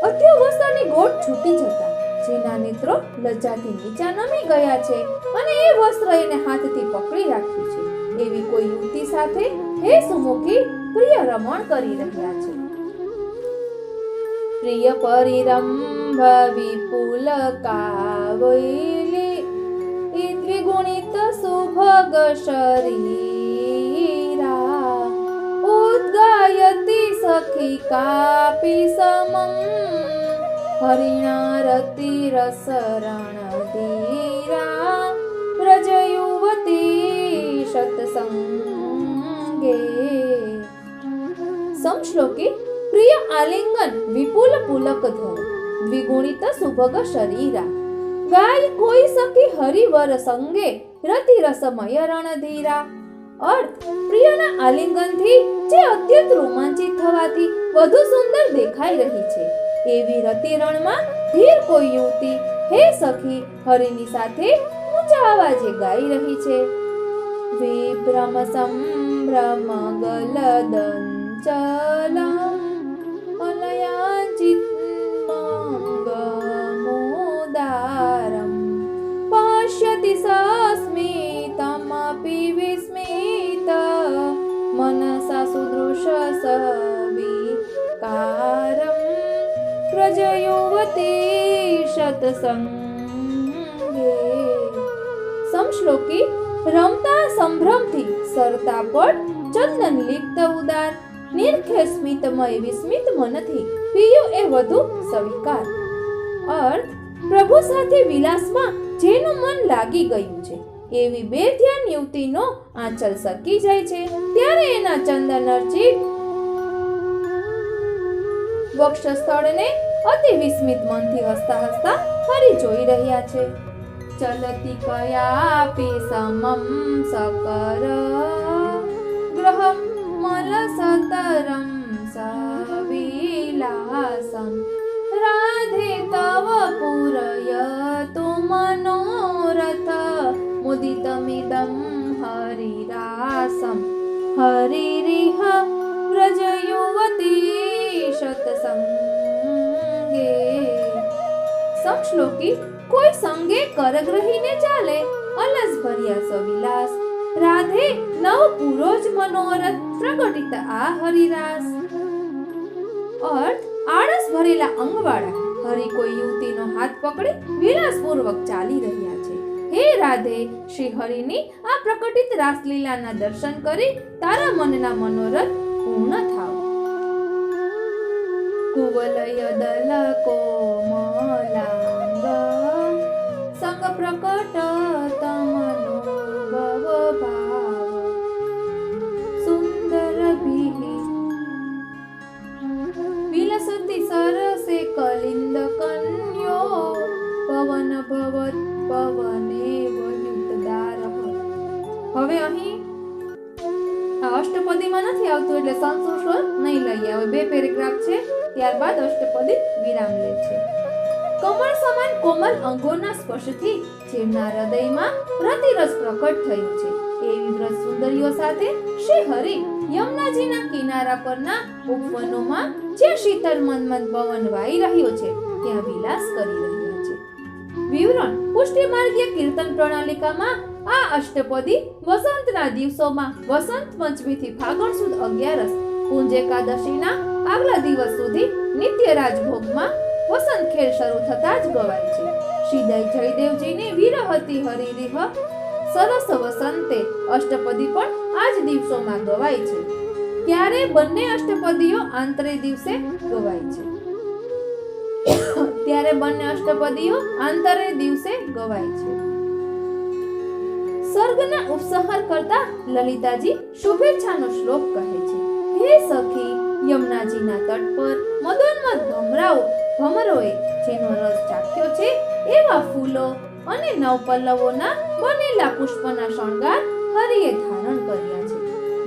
અત્યવસ્થાની ગોઠ છૂટી જતા જેના નેત્રો લજ્જાથી નીચા નમી ગયા છે અને એ વસ્ત્ર એને હાથથી પકડી રાખ્યું છે એવી કોઈ યુવતી સાથે હે સુમુખી પ્રિય રમણ કરી રહ્યા છે પ્રિય પરિરંભ વિપુલ કાવૈલી દ્વિગુણિત સુભગ શરીરા ઉદ્ગાયતી સખી કાપી સમમ હરિણારતિ રસરણ ધીરા વ્રજયુવતી સત્સંગે સમશ્લોકી પ્રિય આલિંગન વિપુલ પુલક ધર દ્વિગુણિત સુભગ શરીરા ગાય કોઈ સખી હરિવર સંગે રતિ રસમય રણધીરા અર્થ પ્રિયના આલિંગનથી જે અત્યંત રોમાંચિત થવાથી વધુ સુંદર દેખાઈ રહી છે એવી રતિરણમાં ધીર કોઈ યુવતી હે સખી હરિની સાથે ઊંચા અવાજે ગાઈ રહી છે વિભ્રમ સંભ્રમ ગલદંચલમ અનયાચિત મંગમોદારમ પશ્યતિ સસ્મિતમપિ વિસ્મિત મનસા સુદૃશ સવિકારમ પ્રજયુવતી સત્સંગે સમશ્લોકી રમતા સંભ્રમથી સરતા પટ ચંદન લિપ્ત ઉદાર નિર્ખે સ્મિતમય વિસ્મિત મનથી પીયું એ વધુ સ્વીકાર અર્થ પ્રભુ સાથે વિલાસમાં જેનું મન લાગી ગયું છે એવી બે ધ્યાન યુવતીનો આંચલ સરકી જાય છે ત્યારે એના ચંદન અર્ચિત વક્ષસ્થળને અતિ વિસ્મિત મનથી હસતા હસતા હરી જોઈ રહ્યા છે ચલતી કયાપી સમમ સકર ગ્રહમ મલ સતરમ સવિલાસમ રાધે તવ પૂરયતુ મનોરથ મુદિતમિદં હરિરાસમ હરિરિહ વ્રજયુવતી સત્સંગે સમશ્લોકી કોઈ સંગે કરગ્રહીને ચાલે અલસ ભર્યા સવિલાસ રાધે નવ પૂરોજ મનોરથ પ્રગટિત આ હરિરાસ અર્થ આળસ ભરેલા અંગવાળા હરિ કોઈ યુવતીનો હાથ પકડી વિલાસપૂર્વક ચાલી રહ્યા છે હે રાધે શ્રી હરિની આ પ્રકટિત રાસલીલાના દર્શન કરી તારા મનના મનોરથ પૂર્ણ થાવ કુવલય દલ કોમલાંગ સંગ પ્રકટ તમનો ભવ ભાવ સુંદર ભી વિલસતી સરસે કલિંદ કન્યો પવન ભવત પવને વયુતદાર હવે અહીં અષ્ટપદીમાં નથી આવતું એટલે સંસ્કૃત નહીં લઈએ હવે બે પેરેગ્રાફ છે ત્યારબાદ અષ્ટપદી વિરામ લે છે. કમળ સમાન કોમલ અંગોના સ્પર્શથી જેમના હૃદયમાં રતિરસ પ્રકટ થયો છે એવી વ્રજ સુંદરીઓ સાથે શ્રી હરિ યમુનાજીના કિનારા પરના ઉપવનોમાં જ્યાં શીતળ મનમન પવન વાઈ રહ્યો છે ત્યાં વિલાસ કરી રહ્યા છે. વિવરણ: પુષ્ટિ માર્ગીય કીર્તન પ્રણાલિકામાં આ અષ્ટપદી વસંતના દિવસોમાં વસંત પંચમીથી ફાગણ સુદ 11 કુંજ એકાદશીના આગલા દિવસ સુધી નિત્ય રાજભોગમાં વસંત ખેલ શરૂ થતા જ ગવાય છે. શ્રી જયદેવજીની વિરહતી હરિરિહ સરસ વસંતે અષ્ટપદી પણ આ જ દિવસોમાં ગવાય છે. ત્યારે બંને અષ્ટપદીઓ આંતરે દિવસે ગવાય છે. સર્ગના ઉપસંહાર કરતા લલિતાજી શુભેચ્છાનો શ્લોક કહે છે. હે સખી, યમુનાજીના તટ પર મદોન્મદ ભમરોએ જેનો રસ ચાખ્યો છે એવા ફૂલો અને નવપલ્લવોના બનેલા પુષ્પના શણગાર હરિએ ધારણ કર્યા છે.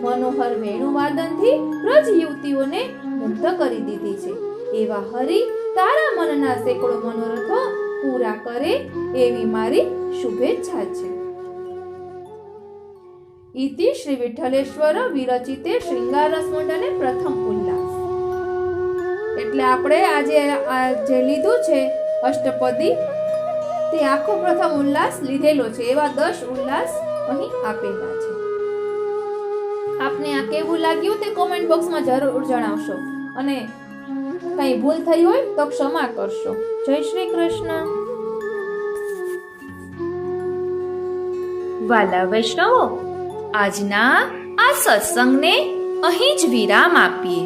મનોહર વેણુવાદનથી વ્રજ યુવતીઓને મુગ્ધ કરી દીધી છે. એવા હરિ તારા મનના સેંકડો મનોરથો પૂરા કરે એવી મારી શુભેચ્છા છે. ઇતિ શ્રી વિઠ્ઠલેશ્વર વિરચિતે શૃંગાર રસમંડલે પ્રથમ ઉલ્લાસ. એટલે આપણે આજે જે લીધું છે અષ્ટપદી તે આખો પ્રથમ ઉલ્લાસ લીધેલો છે. એવા 10 ઉલ્લાસ અહીં આપેલા છે. આપને આ કેવું લાગ્યું તે કોમેન્ટ બોક્સમાં જરૂર જણાવશો અને કઈ ભૂલ થઈ હોય તો ક્ષમા કરશો. જય શ્રી કૃષ્ણ. વાલા વૈષ્ણવો, આજના આ સત્સંગને અહીં જ વિરામ આપીએ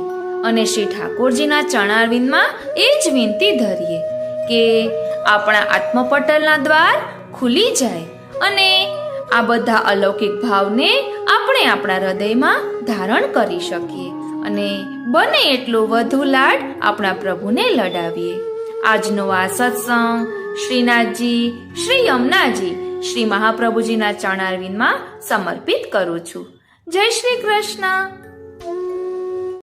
અને શ્રી ઠાકોરજીના ચરણારવિંદમાં એ જ વિનંતી ધરીએ કે આપણા આત્મપટલના દ્વાર ખુલી જાય અને આ બધા અલૌકિક ભાવને આપણે આપણા હૃદયમાં ધારણ કરી શકીએ અને બને એટલો વધુ લાડ આપણા પ્રભુને લડાવીએ. આજનો આ સત્સંગ શ્રીનાથજી, શ્રી યમુનાજી, શ્રી મહાપ્રભુજીના ચરણારવિંદમાં સમર્પિત કરું છું. જય શ્રી કૃષ્ણ.